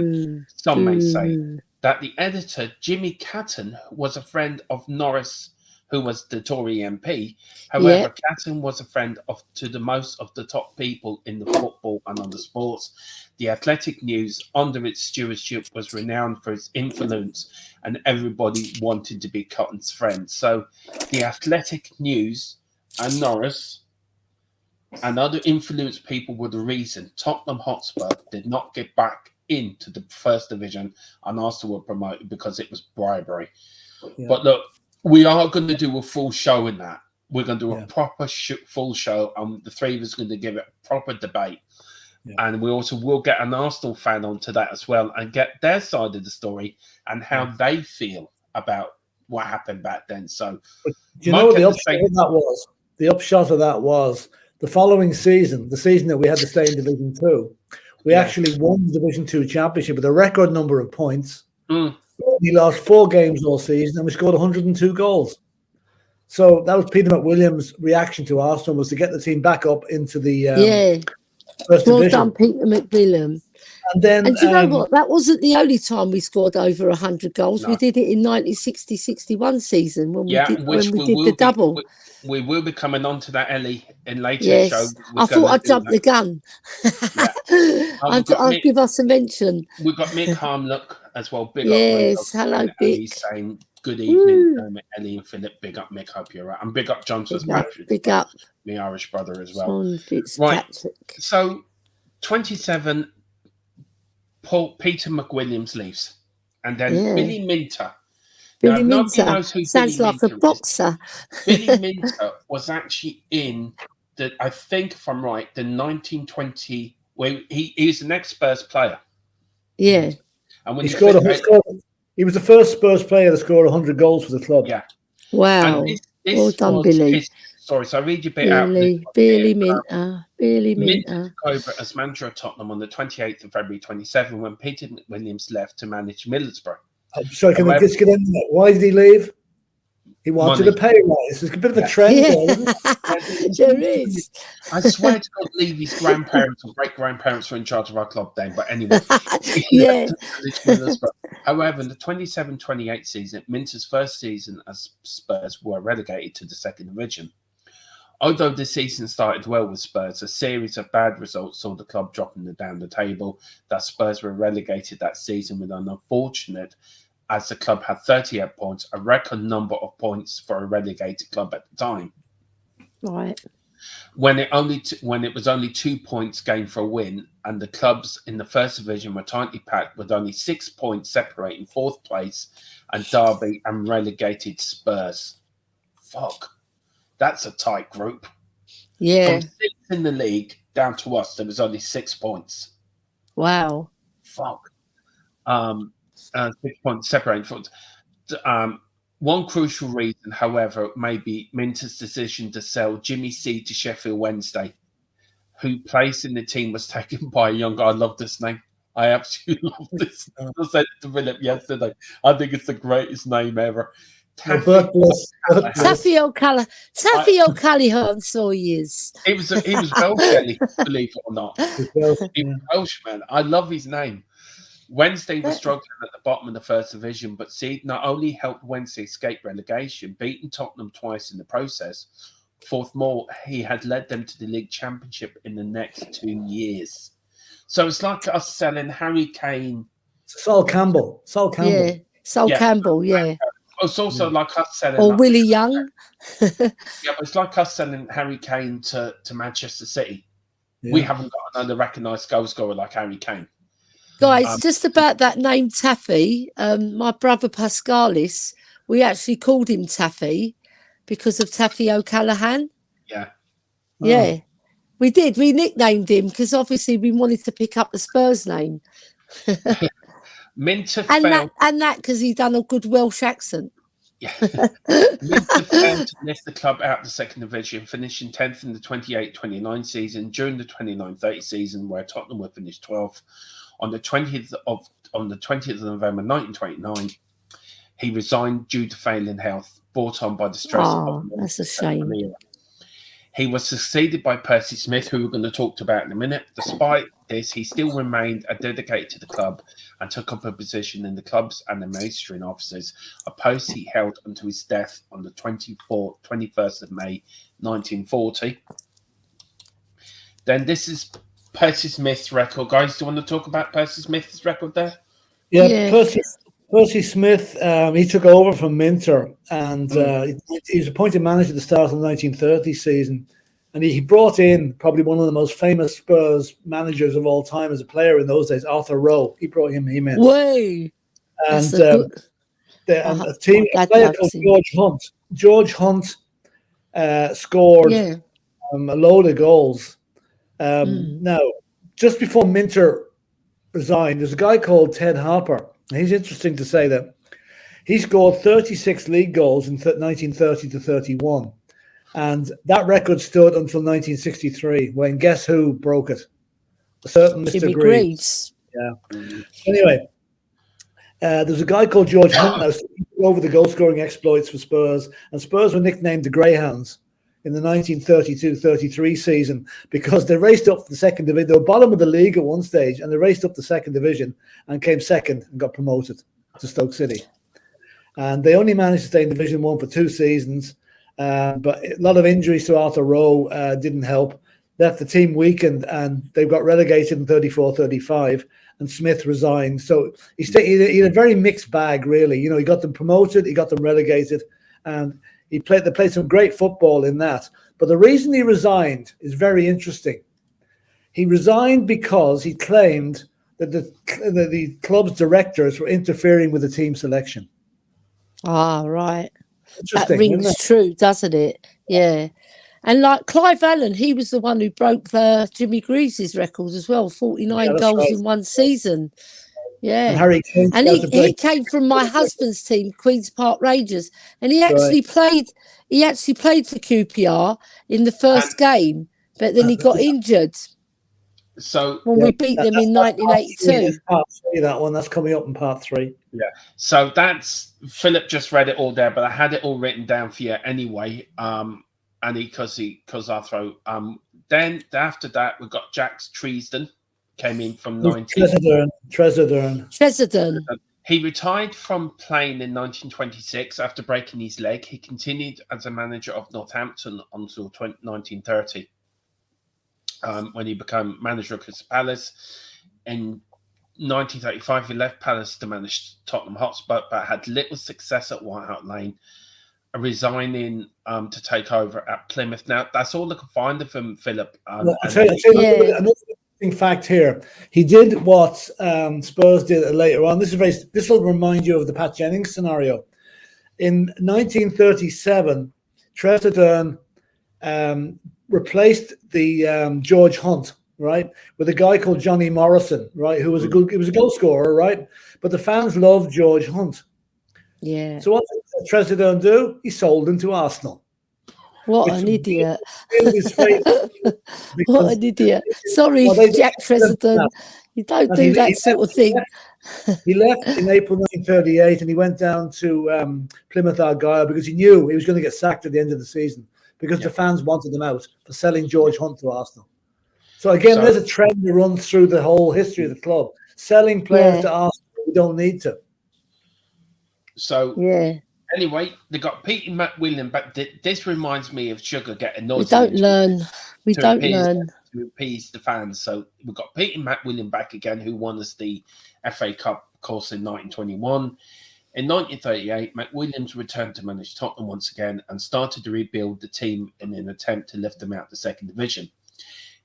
Some may say that the editor, Jimmy Catton, was a friend of Norris, who was the Tory MP. However, Catton was a friend to the most of the top people in the football and other sports. The Athletic News, under its stewardship, was renowned for its influence, and everybody wanted to be Catton's friend. So the Athletic News and Norris and other influenced people were the reason Tottenham Hotspur did not get back into the first division, and Arsenal were promoted because it was bribery. Yeah. But look, we are going to do a full show in that. We're going to do a proper full show, and the three of us are going to give it a proper debate. Yeah. And we also will get an Arsenal fan onto that as well and get their side of the story and how they feel about what happened back then. So, but you know, the upshot of that was the following season, the season that we had to stay in Division 2, we actually won the Division 2 championship with a record number of points. We lost 4 games all season and we scored 102 goals. So that was Peter McWilliams' reaction to Arsenal, was to get the team back up into the first division. Well done, Peter McWilliams. And do you know what? That wasn't the only time we scored over 100 goals. No. We did it in 1960-61 season when we did the double. We will be coming on to that, Ellie, in later show. I thought I'd jump the gun. I'll give us a mention. We've got Mick Harmlock as well. Big up, hello, Mick. Saying good evening, Ellie and Philip. Big up, Mick. Hope you're right. And big up, Johnson's Patrick. Big up. My Irish brother as well. Right. So, 27, Peter McWilliams leaves. And then Billy Minter. Billy Minter sounds like a boxer. Billy Minter was actually in I think if I'm right, the 1920. Where he's an ex-Spurs player. Yeah, and when he was the first Spurs player to score 100 goals for the club. Yeah, wow. Well done, Billy. Sorry, so I read you a bit out. Billy Minter. Minter took over as manager of Tottenham on the 28th of February 27, when Peter Williams left to manage Middlesbrough. Sorry, can I just get in there? Why did he leave? He wanted a pay rise. There's a bit of a trend there, isn't it? There is. I swear to God, Levy's grandparents or great-grandparents were in charge of our club then. But anyway. However, in the 27-28 season, Minter's first season as Spurs were relegated to the second division. Although the season started well with Spurs, a series of bad results saw the club dropping down the table. That Spurs were relegated that season with an unfortunate, as the club had 38 points, a record number of points for a relegated club at the time. Right. When it was only 2 points gained for a win, and the clubs in the first division were tightly packed with only 6 points separating fourth place and Derby and relegated Spurs. Fuck. That's a tight group. Yeah. From 6 in the league down to us, there was only 6 points. Wow. Fuck. 6 points separating foot. One crucial reason, however, may be Minter's decision to sell Jimmy C to Sheffield Wednesday, whose place in the team was taken by a young guy. I love this name. I absolutely love this. I said it to Philip yesterday. I think it's the greatest name ever. Taffy O'Callaghan, so he is. He was Welsh, believe it or not. He was Welshman. I love his name. Wednesday was struggling at the bottom of the first division, but Seed not only helped Wednesday escape relegation, beating Tottenham twice in the process. Furthermore, he had led them to the league championship in the next 2 years. So it's like us selling Harry Kane. Sol Campbell. Sol Campbell, yeah. It's also like us selling, or Willie Young. Yeah, but it's like us selling Harry Kane to Manchester City. Yeah. We haven't got another recognised goal scorer like Harry Kane. Guys, just about that name Taffy, my brother Pascalis, we actually called him Taffy because of Taffy O'Callaghan. Yeah. Yeah, we did. We nicknamed him because obviously we wanted to pick up the Spurs name. Minter and that because he done a good Welsh accent. Yeah. Minter failed to lift the club out of the second division, finishing 10th in the 28-29 season. During the 29-30 season, where Tottenham were finished 12th, on the 20th of November 1929, he resigned due to failing health, brought on by the stress. That's a shame. He was succeeded by Percy Smith, who we're going to talk about in a minute. Despite this, he still remained dedicated to the club and took up a position in the clubs and the administrative offices, a post he held until his death on the 21st of May, 1940. Then this is Percy Smith's record. Guys, do you want to talk about Percy Smith's record there? Yeah. Percy Smith, he took over from Minter, and he was appointed manager at the start of the 1930 season. And he brought in probably one of the most famous Spurs managers of all time as a player in those days, Arthur Rowe. He brought him in. Way. And a player called George Hunt. George Hunt scored a load of goals. Now, just before Minter resigned, there's a guy called Ted Harper. He's interesting to say that he scored 36 league goals in 1930 to 31. And that record stood until 1963, when guess who broke it? A certain Mr. Greaves. Yeah. Anyway, there's a guy called George Hunt now over the goal-scoring exploits for Spurs, and Spurs were nicknamed the Greyhounds in the 1932-33 season because they raced up the second division. They were bottom of the league at one stage, and they raced up the second division and came second and got promoted to Stoke City. And they only managed to stay in Division 1 for 2 seasons, but a lot of injuries to Arthur Rowe didn't help. Left the team weakened, and they got relegated in 34-35, and Smith resigned. So he had a very mixed bag, really. You know, he got them promoted, he got them relegated, and they played some great football in that. But the reason he resigned is very interesting. He resigned because he claimed that the club's directors were interfering with the team selection. Ah, right. That rings true, doesn't it? Yeah. And like Clive Allen, he was the one who broke Jimmy Greaves' record as well, 49 goals in one season. Yeah. And Harry Kane, he came from my husband's team, Queen's Park Rangers, and he actually played for QPR in the first game, but then he got injured. So when we beat them in 1982. Part 3, that one that's coming up in part 3. Yeah. So that's Philip just read it all there, but I had it all written down for you anyway. And because I throw. Then after that we got Jacques Treesden, came in from Tresedern. He retired from playing in 1926 after breaking his leg. He continued as a manager of Northampton until 1930. When he became manager of Crystal Palace. In 1935, he left Palace to manage Tottenham Hotspur, but had little success at White Hart Lane, resigning to take over at Plymouth. Now, that's all I can find of him, Philip. I'll tell you another interesting fact here. He did what Spurs did later on. This will remind you of the Pat Jennings scenario. In 1937, Tresedern replaced the George Hunt, right, with a guy called Johnny Morrison, right, who was a goal scorer, right, but the fans loved George Hunt. Yeah. So what did Tresedern do? He sold him to Arsenal. What an idiot! What an idiot! Sorry, Jack Tresedern, you don't do that sort of thing. He left in April 1938, and he went down to Plymouth Argyle because he knew he was going to get sacked at the end of the season, because the fans wanted him out for selling George Hunt to Arsenal. So again, there's a trend that runs through the whole history of the club. Selling players to Arsenal, we don't need to. So anyway, they got Pete and Matt Whelan back. This reminds me of Sugar getting noisy. We don't learn. To appease the fans. So we've got Pete and Matt Whelan back again, who won us the FA Cup, of course, in 1921. In 1938, McWilliams returned to manage Tottenham once again and started to rebuild the team in an attempt to lift them out of the second division.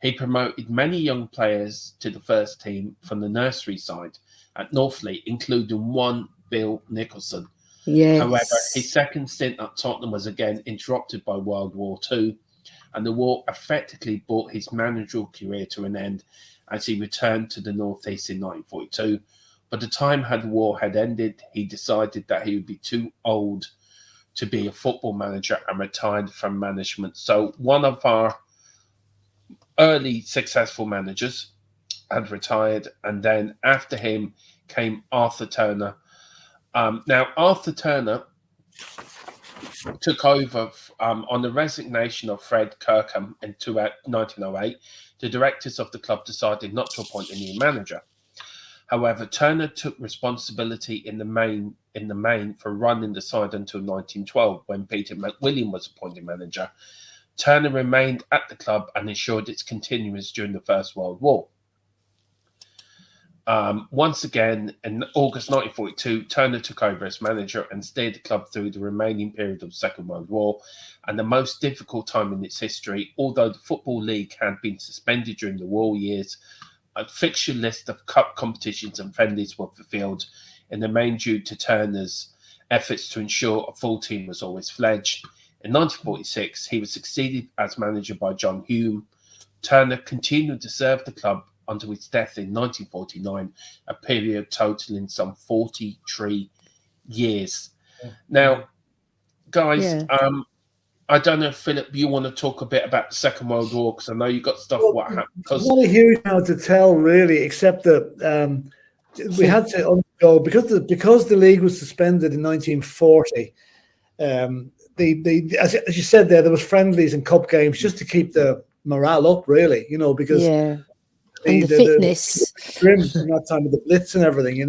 He promoted many young players to the first team from the nursery side at Northfleet, including one Bill Nicholson. Yes. However, his second stint at Tottenham was again interrupted by World War II, and the war effectively brought his managerial career to an end as he returned to the North East in 1942. By the time the war had ended, he decided that he would be too old to be a football manager and retired from management. So one of our early successful managers had retired, and then after him came Arthur Turner. Now, Arthur Turner took over on the resignation of Fred Kirkham in 1908. The directors of the club decided not to appoint a new manager. However, Turner took responsibility in the main for running the side until 1912, when Peter McWilliam was appointed manager. Turner remained at the club and ensured its continuance during the First World War. Once again, in August 1942, Turner took over as manager and steered the club through the remaining period of the Second World War and the most difficult time in its history. Although the Football League had been suspended during the war years, a fixture list of cup competitions and friendlies were fulfilled, in the main due to Turner's efforts to ensure a full team was always fledged. In 1946, he was succeeded as manager by John Hume. Turner continued to serve the club until his death in 1949, a period totaling some 43 years. Now, guys, I don't know if, Philip, you want to talk a bit about the Second World War, because I know you got stuff what happened. There's not a huge amount to tell, really, except that we had to undergo, because the league was suspended in 1940. As you said there was friendlies and cup games just to keep the morale up, really, because the fitness grim from that time with the Blitz and everything,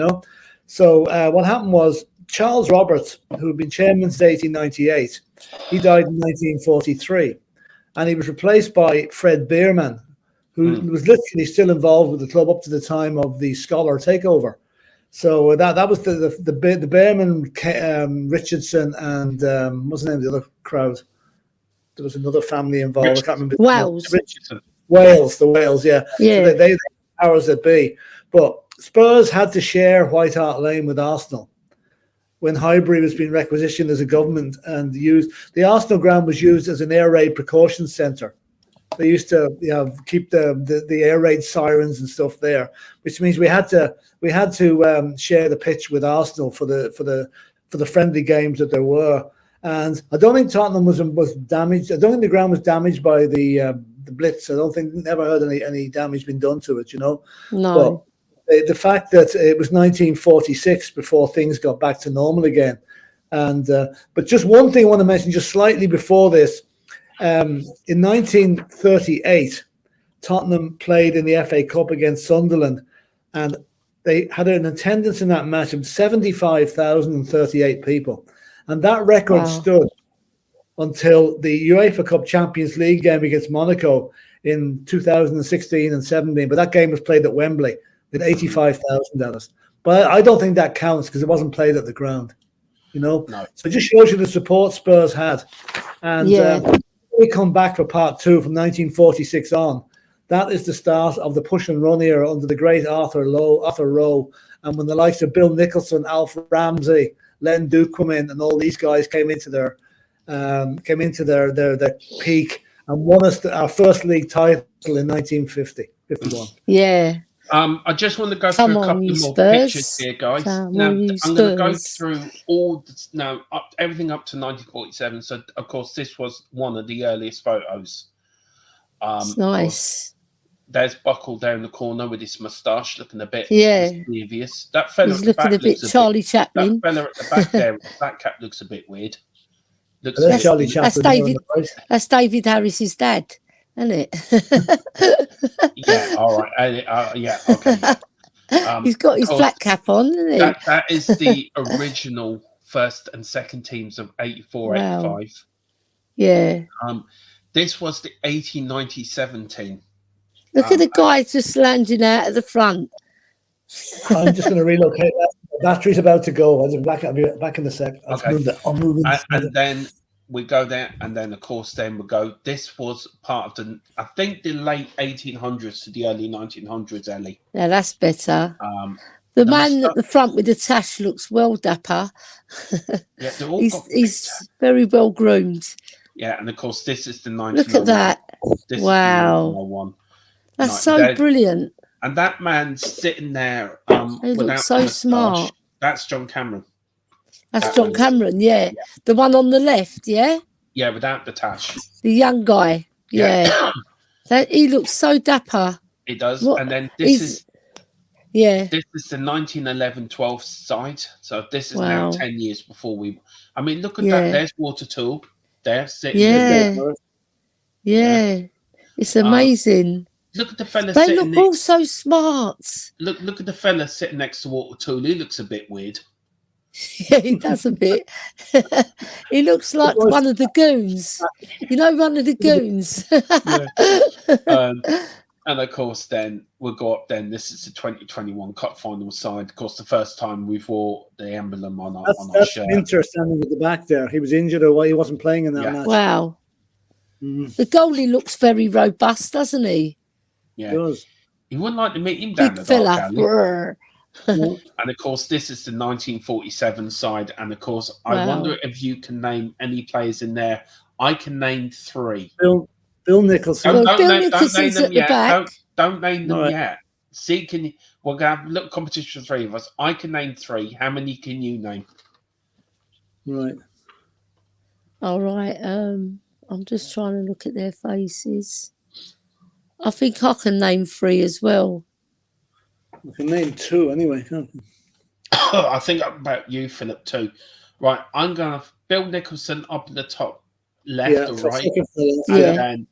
So what happened was Charles Roberts, who had been chairman since 1898, he died in 1943, and he was replaced by Fred Bierman, who was literally still involved with the club up to the time of the Scholar takeover. So that was the Bierman, Richardson, and what's the name of the other crowd? There was another family involved. I can't remember. Richardson. Wales, yeah. Yeah. So they powers that be. But Spurs had to share White Hart Lane with Arsenal when Highbury was being requisitioned as a government, and the Arsenal ground was used as an air raid precaution centre. They used to keep the air raid sirens and stuff there, which means we had to share the pitch with Arsenal for the friendly games that there were. And I don't think Tottenham was damaged. I don't think the ground was damaged by the Blitz. I never heard any damage been done to it. No. But the fact that it was 1946 before things got back to normal again, and but just one thing I want to mention, just slightly before this. In 1938, Tottenham played in the FA Cup against Sunderland, and they had an attendance in that match of 75,038 people. And that record stood until the UEFA Cup Champions League game against Monaco in 2016 and 17. But that game was played at Wembley with 85,000 at us. But I don't think that counts because it wasn't played at the ground, No. So it just shows you the support Spurs had. And we come back for part two from 1946 on. That is the start of the push and run era under the great Arthur Rowe, and when the likes of Bill Nicholson, Alf Ramsey, Len Duke come in, and all these guys came into their peak and won us our first league title in 1951. Yeah. I just want to go through a couple more pictures here, guys. I'm going to go through everything up to 1947. So, of course, this was one of the earliest photos. It's nice. There's Buckle there in the corner with his moustache looking a bit mischievous. That fella He's looking a bit Charlie Chaplin. That fella at the back there, that cap looks a bit weird. That's Charlie Chaplin. That's David Harris's dad. Isn't it? Yeah, all right. Okay. He's got his flat cap on, isn't he? That is the original first and second teams of 84-85. Yeah. This was the 1897 team. Look at the guy just landing out at the front. I'm just going to relocate that The battery's about to go. I'll be back in a sec. I'll move in. And then we go there, and then of course, then we go. This was part of I think the late 1800s to the early 1900s, Ellie. Yeah, that's better. The man at the front with the tash looks well dapper. Yeah, he's very well groomed. Yeah, and of course, this is the 1901. Look at that. This wow. Is the 1901. That's so brilliant. And that man's sitting there. He looks so smart. That's John Cameron. That's John Cameron, yeah. The one on the left, yeah? Yeah, without the tash. The young guy, yeah. He looks so dapper. He does. And then this is the 1911 12th side. So this is now 10 years before we. I mean, look at that. There's Water Tool. There, sitting there. Yeah. It's amazing. Look at the fella They look all so smart. Look at the fella sitting next to Water Tool. He looks a bit weird. Yeah, he does a bit. He looks like one of the goons. You know, one of the goons. And of course, then we'll go up. Then this is the 2021 Cup final side. Of course, the first time we've wore the emblem on our shirt. Minter standing at the back there. He was injured, or he wasn't playing in that match. Wow. The goalie looks very robust, doesn't he? Yeah. He does. You wouldn't like to meet him down the dark alley. And of course, this is the 1947 side. And of course, I wonder if you can name any players in there. I can name 3. Bill Nicholson. Don't name them yet. Don't name them yet. See, we're going to have a little competition for 3 of us. I can name 3. How many can you name? Right. All right. I'm just trying to look at their faces. I think I can name 3 as well. I can name 2 anyway. I think about you, Philip, too. Right, I'm going to Bill Nicholson up in the top left or right. And then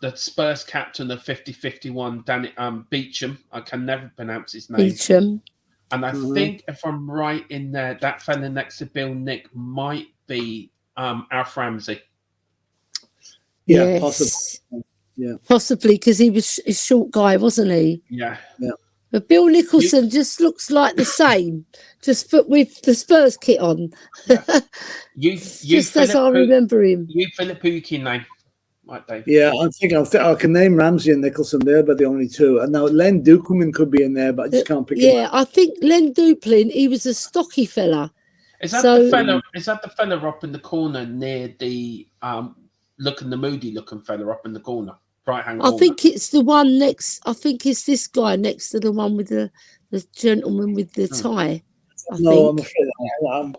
the Spurs captain of 50-51, Danny Beecham. I can never pronounce his name. Beecham. And I think if I'm right in there, that fella next to Bill Nick might be Alf Ramsey. Yeah, yes. Possibly. Yeah, possibly because he was a short guy, wasn't he? Yeah. But Bill Nicholson just looks like the same, just put with the Spurs kit on. Yeah. You just Philip, as I remember him. You, Philip, who you can name? Right, Dave. Yeah, I can name Ramsey and Nicholson there, but the only 2. And now Len Dukelman could be in there, but I just can't pick him up. Yeah, I think Len Dukelman, he was a stocky fella. Is that the fella? Is that the fella up in the corner near the the moody looking fella up in the corner? Right hand corner. I think it's the one next. I think it's this guy next to the one with the gentleman with the tie. I'm afraid I'm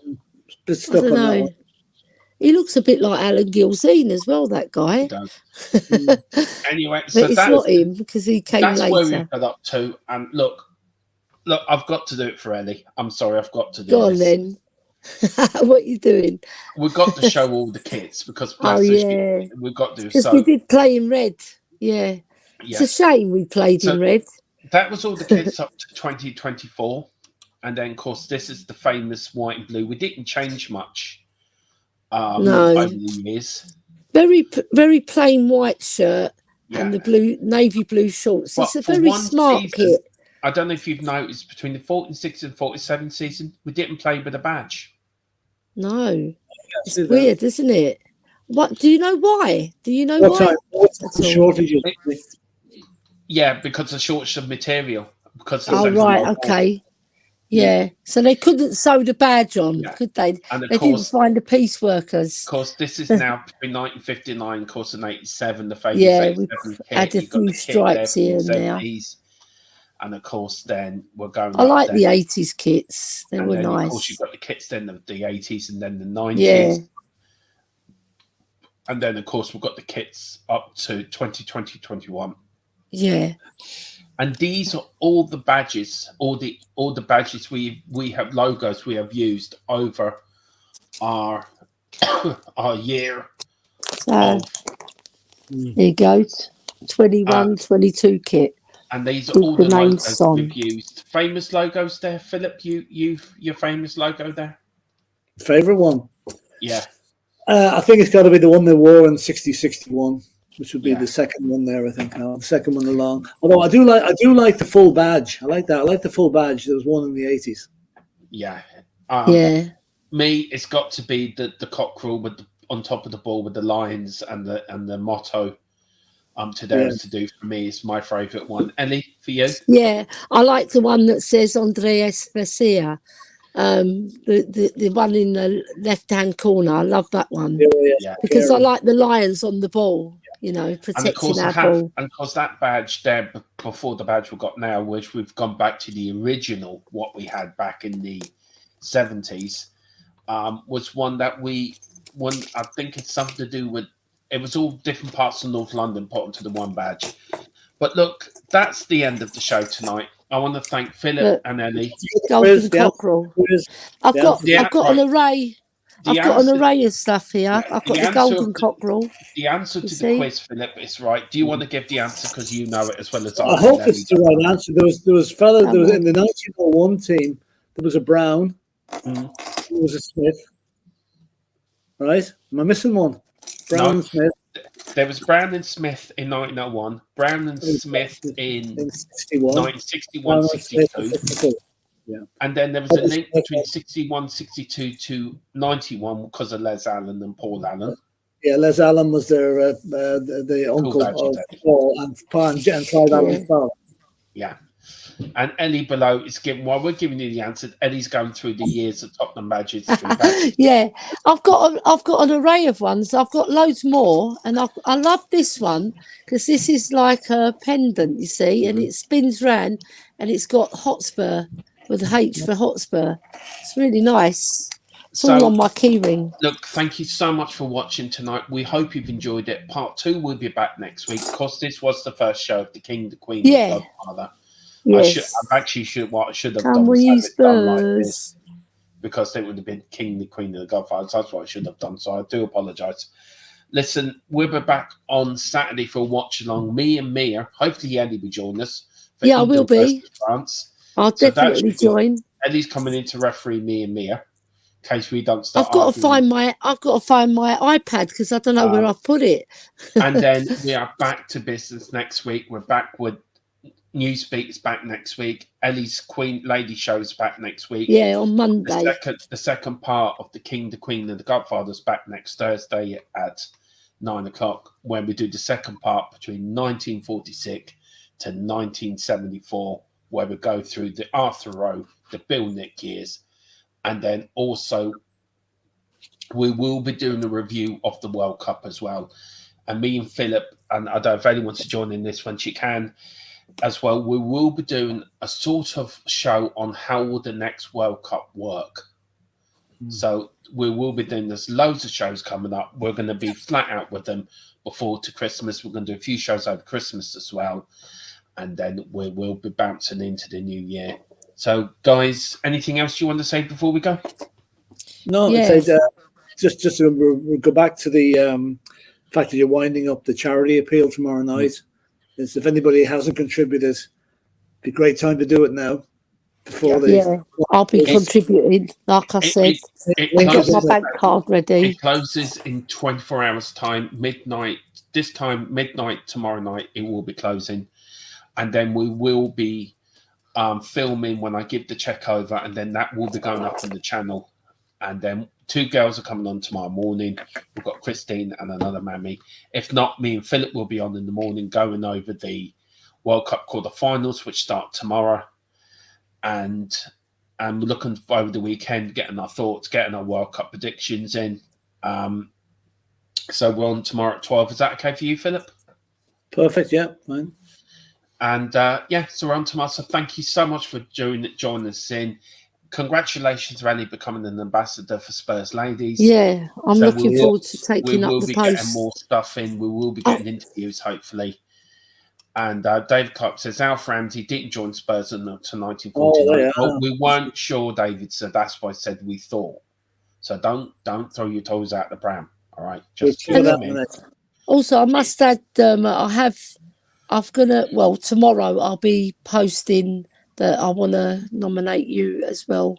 stuck on that one. He looks a bit like Alan Gilzine as well. That guy. He does. Anyway, so it's not him because he came later. That's where we got up to. And look, I've got to do it for Ellie. I'm sorry, I've got to do Go on then. What are you doing? We've got to show all the kits because we've got to. Because we did play in red. Yeah. It's a shame we played in red. That was all the kits up to 2024. And then, of course, this is the famous white and blue. We didn't change much over the years. Very, very plain white shirt and the navy blue shorts. It's a very smart kit. I don't know if you've noticed, between the 46 and 47 season, we didn't play with a badge. No. It's weird, isn't it? What do you know why? Do you know why? Shortages. Yeah, because of shortage of material. Okay. Yeah. So they couldn't sew the badge on, could they? And they didn't find the piece workers. Of course, this is now between 1959, of course, and 87, the famous we've had a few stripes here and there. And of course, then we're going. I like the 80s kits; they were nice. Of course, you've got the kits then of the 80s and then the 90s. Yeah. And then, of course, we've got the kits up to 2020-21. Yeah. And these are all the badges, all the badges we have, logos we have used over our year. So there you go, 21-22 kit. And these are all the logos we've used. Famous logos there, Philip. Your famous logo there. Favorite one? Yeah. I think it's got to be the one they wore in 60-61, which would be the second one there. I think now the second one along. Although I do like the full badge. I like that. I like the full badge. There was one in the 80s. Yeah. Yeah. Me, it's got to be the cockerel with on top of the ball with the lions and the motto. To theirs to do for me is my favourite one. Ellie, for you? Yeah, I like the one that says Andreas Versia. The one in the left-hand corner. I love that one. Yeah. Because I like the lions on the ball, you know, protecting our ball. And of course, that badge there before the badge we've got now, which we've gone back to the original, what we had back in the 70s, was one that I think it's something to do with, it was all different parts of North London put onto the one badge. But look, that's the end of the show tonight. I want to thank Philip and Ellie. Golden cockerel. I've got an array. I've got an array of stuff here. I've got the golden cockerel. The answer to the quiz, Philip, is right. Do you want to give the answer because you know it as well as I? I hope it's the right answer. There was in the 1901 team. There was a Brown. There was a Smith. Right? Am I missing one? Brown and Smith. There was Brown and Smith in 1901. Brown and Smith in 1961, 62. Yeah. And then there was a link between 61, 62 to 91 because of Les Allen and Paul Allen. Yeah, Les Allen was their the uncle of Paul and Clyde Allen's father. Yeah. And Ellie below is giving, while we're giving you the answer, Ellie's going through the years of Tottenham badges. Yeah, I've got an array of ones. I've got loads more, and I love this one because this is like a pendant, you see, and it spins round, and it's got Hotspur with H for Hotspur. It's really nice. It's all on my keyring. Look, thank you so much for watching tonight. We hope you've enjoyed it. Part 2 will be back next week because this was the first show of the King, the Queen, and the Godfather. Yes. I should have done was done like this because it would have been King, the Queen, and the Godfather. That's what I should have done. So I do apologise. Listen, we'll be back on Saturday for a watch along. Me and Mia. Hopefully, Ellie will join us. Yeah, I will be. France. I'll definitely join. Ellie's coming in to referee me and Mia. In case we don't start. I've got to find my iPad because I don't know where I've put it. And then we are back to business next week. We're back with Newspeak is back next week. Ellie's Queen Lady show is back next week. Yeah, on Monday. The second part of the King, the Queen, and the Godfather is back next Thursday at 9 o'clock when we do the second part between 1946 to 1974, where we go through the Arthur Rowe, the Bill Nick years, and then also we will be doing a review of the World Cup as well. And me and Philip, and I don't know if anyone wants to join in this when she can as well, we will be doing a sort of show on how will the next World Cup work. So we will be doing, there's loads of shows coming up. We're going to be flat out with them before to Christmas. We're going to do a few shows over Christmas as well. And then we will be bouncing into the new year. So guys, anything else you want to say before we go? No, just we'll go back to the fact that you're winding up the charity appeal tomorrow night. Is if anybody hasn't contributed, it'd be a great time to do it now. I'll be contributing. Like I said, I've got my bank card ready. It closes in 24 hours' time, midnight. This time, midnight tomorrow night, it will be closing, and then we will be filming when I give the check over, and then that will be going up on the channel. And then 2 girls are coming on tomorrow morning. We've got Christine and another mammy. If not, me and Philip will be on in the morning going over the World Cup quarterfinals, which start tomorrow. And we're looking over the weekend, getting our thoughts, getting our World Cup predictions in. So we're on tomorrow at 12. Is that okay for you, Philip? Perfect, yeah, fine. And so we're on tomorrow. So thank you so much for joining us in. Congratulations, Ellie, becoming an ambassador for Spurs Ladies. Yeah, I'm looking forward to taking up the post. We will be getting more stuff in. We will be getting interviews, hopefully. And David Clark says, Alf Ramsey didn't join Spurs until 1949. Well, we weren't sure, David, so that's why I said we thought. So don't throw your toes out the pram, all right? Just also, I must add, tomorrow I'll be posting that I want to nominate you as well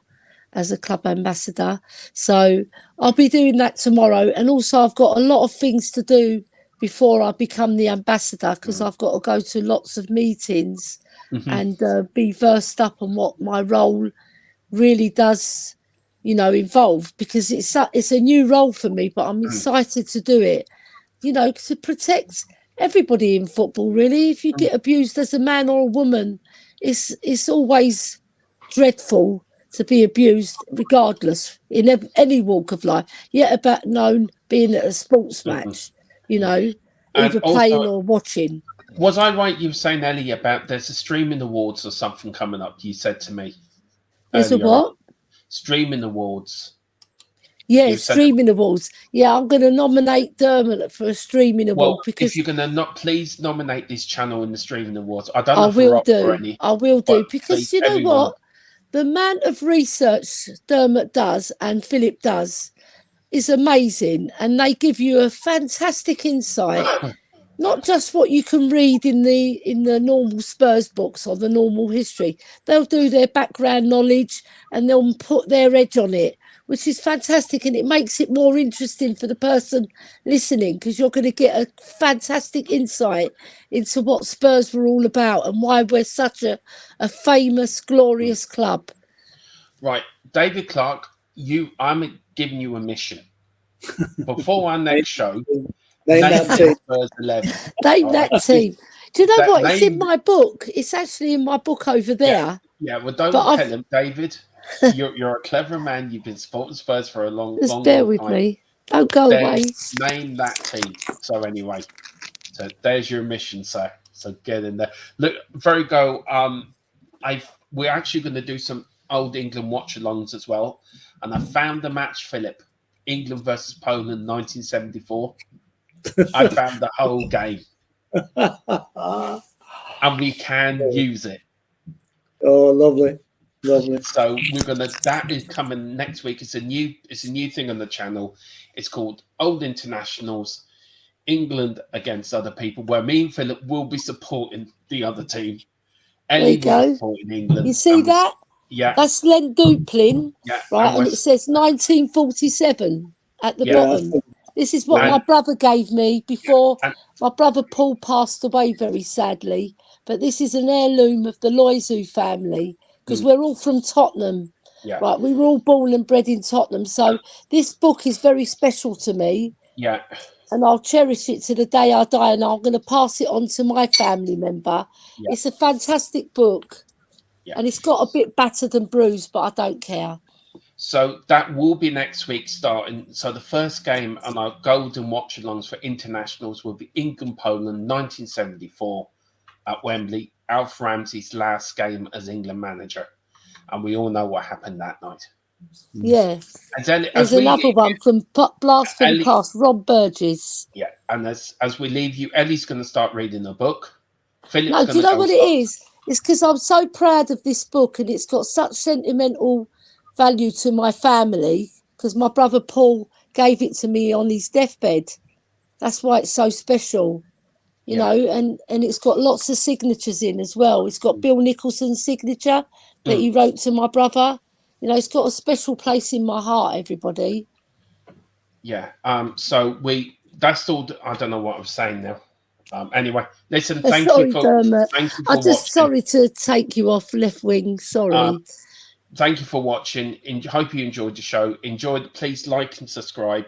as a club ambassador. So I'll be doing that tomorrow. And also I've got a lot of things to do before I become the ambassador because I've got to go to lots of meetings and be versed up on what my role really does, you know, involve, because it's a new role for me, but I'm excited to do it, you know, to protect everybody in football, really. If you get abused as a man or a woman, it's always dreadful to be abused, regardless, in any walk of life, yet about known being at a sports match, you know, And either also, playing or watching. Was I right, you were saying, Ellie, about there's a streaming awards or something coming up, you said to me There's a earlier what? on. Streaming awards. Yeah, streaming awards. Yeah, I'm going to nominate Dermot for a streaming award, because if you're going to please nominate this channel in the streaming awards. I don't know I if we're will up for do. any. I will do, because please, you know everyone. what? The amount of research Dermot does and PHILLIP does is amazing, and they give you a fantastic insight. Not just what you can read in the normal Spurs books or the normal history. They'll do their background knowledge and they'll put their edge on it, which is fantastic, and it makes it more interesting for the person listening, because you're going to get a fantastic insight into what Spurs were all about and why we're such a famous, glorious club. Right, David Clark, I'm giving you a mission. Before our next show, name that team. Spurs 11. Name that team. Do you know what? It's in my book. It's actually in my book over there. Yeah, well, don't tell him, David. You're a clever man. You've been supporting Spurs for a long Just long bear time. with me. Don't go away. Name that team. So anyway, so there's your mission, sir. So get in there. Look, Virgo. We're actually going to do some old England watch-alongs as well, and I found the match, Philip. England versus Poland, 1974. I found the whole game, and we can use it. Oh, lovely. Lovely. So that is coming next week. It's a new thing on the channel. It's called Old Internationals, England against other people, where me and Philip will be supporting the other team. Ellie will be supporting England. You see that? Yeah. That's Len Duplin. Yeah. Right, and it says 1947 at the bottom. This is what my brother gave me before my brother Paul passed away very sadly. But this is an heirloom of the Loiseau family, because we're all from Tottenham. Yeah. Right, we were all born and bred in Tottenham. So this book is very special to me. Yeah. And I'll cherish it to the day I die, and I'm going to pass it on to my family member. Yeah. It's a fantastic book. Yeah. And it's got a bit battered and bruised, but I don't care. So that will be next week starting. So the first game on our golden watch-alongs for internationals will be England-Poland 1974 at Wembley. Alf Ramsey's last game as England manager. And we all know what happened that night. Yeah. There's another one from Blast from the Past, Rob Burgess. Yeah. And as we leave you, Ellie's going to start reading the book. Philip's no, do you know what it is? It's because I'm so proud of this book, and it's got such sentimental value to my family, because my brother Paul gave it to me on his deathbed. That's why it's so special, you know, and it's got lots of signatures in as well. It's got Bill Nicholson's signature that he wrote to my brother. You know, it's got a special place in my heart, everybody. Yeah. So that's all. I don't know what I'm saying now. Anyway, listen, thank you for I'm just sorry to take you off left wing. Sorry. Thank you for watching. Hope you enjoyed the show. Please like and subscribe.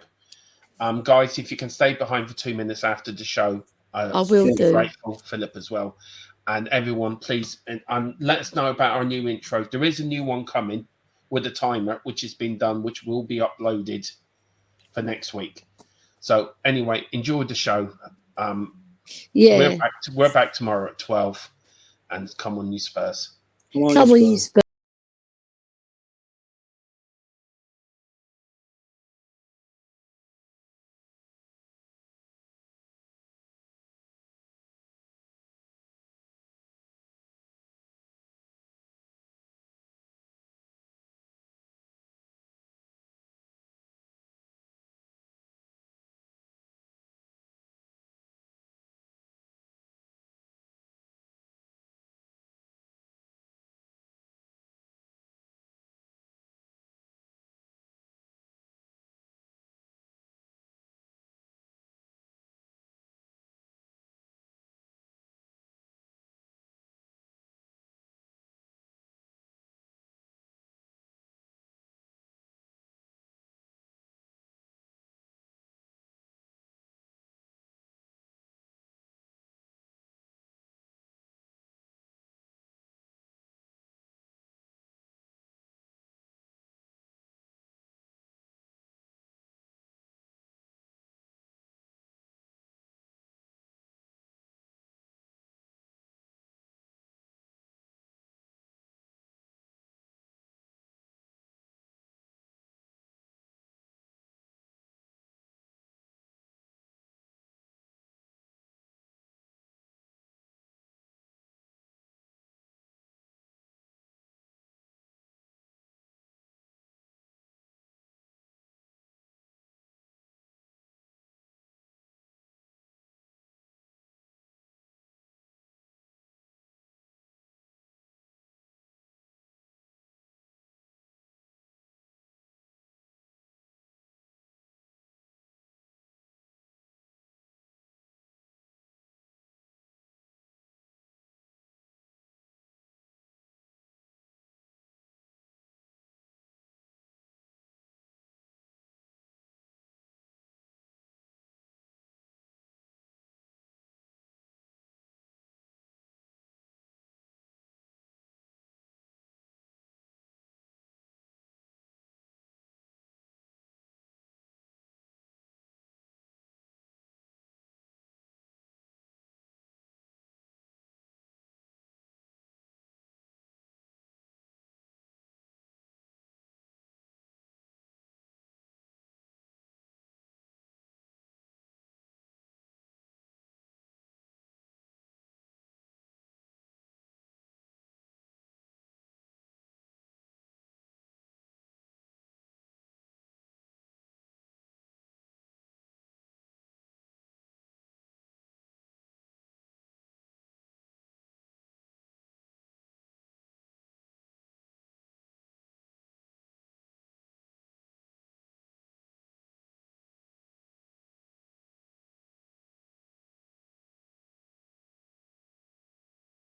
Guys, if you can stay behind for 2 minutes after the show, I will do. Grateful, Philip as well. And everyone, please let us know about our new intro. There is a new one coming with a timer, which has been done, which will be uploaded for next week. So anyway, enjoy the show. Yeah. We're back tomorrow at 12. And come on, you Spurs. Come on, you Spurs.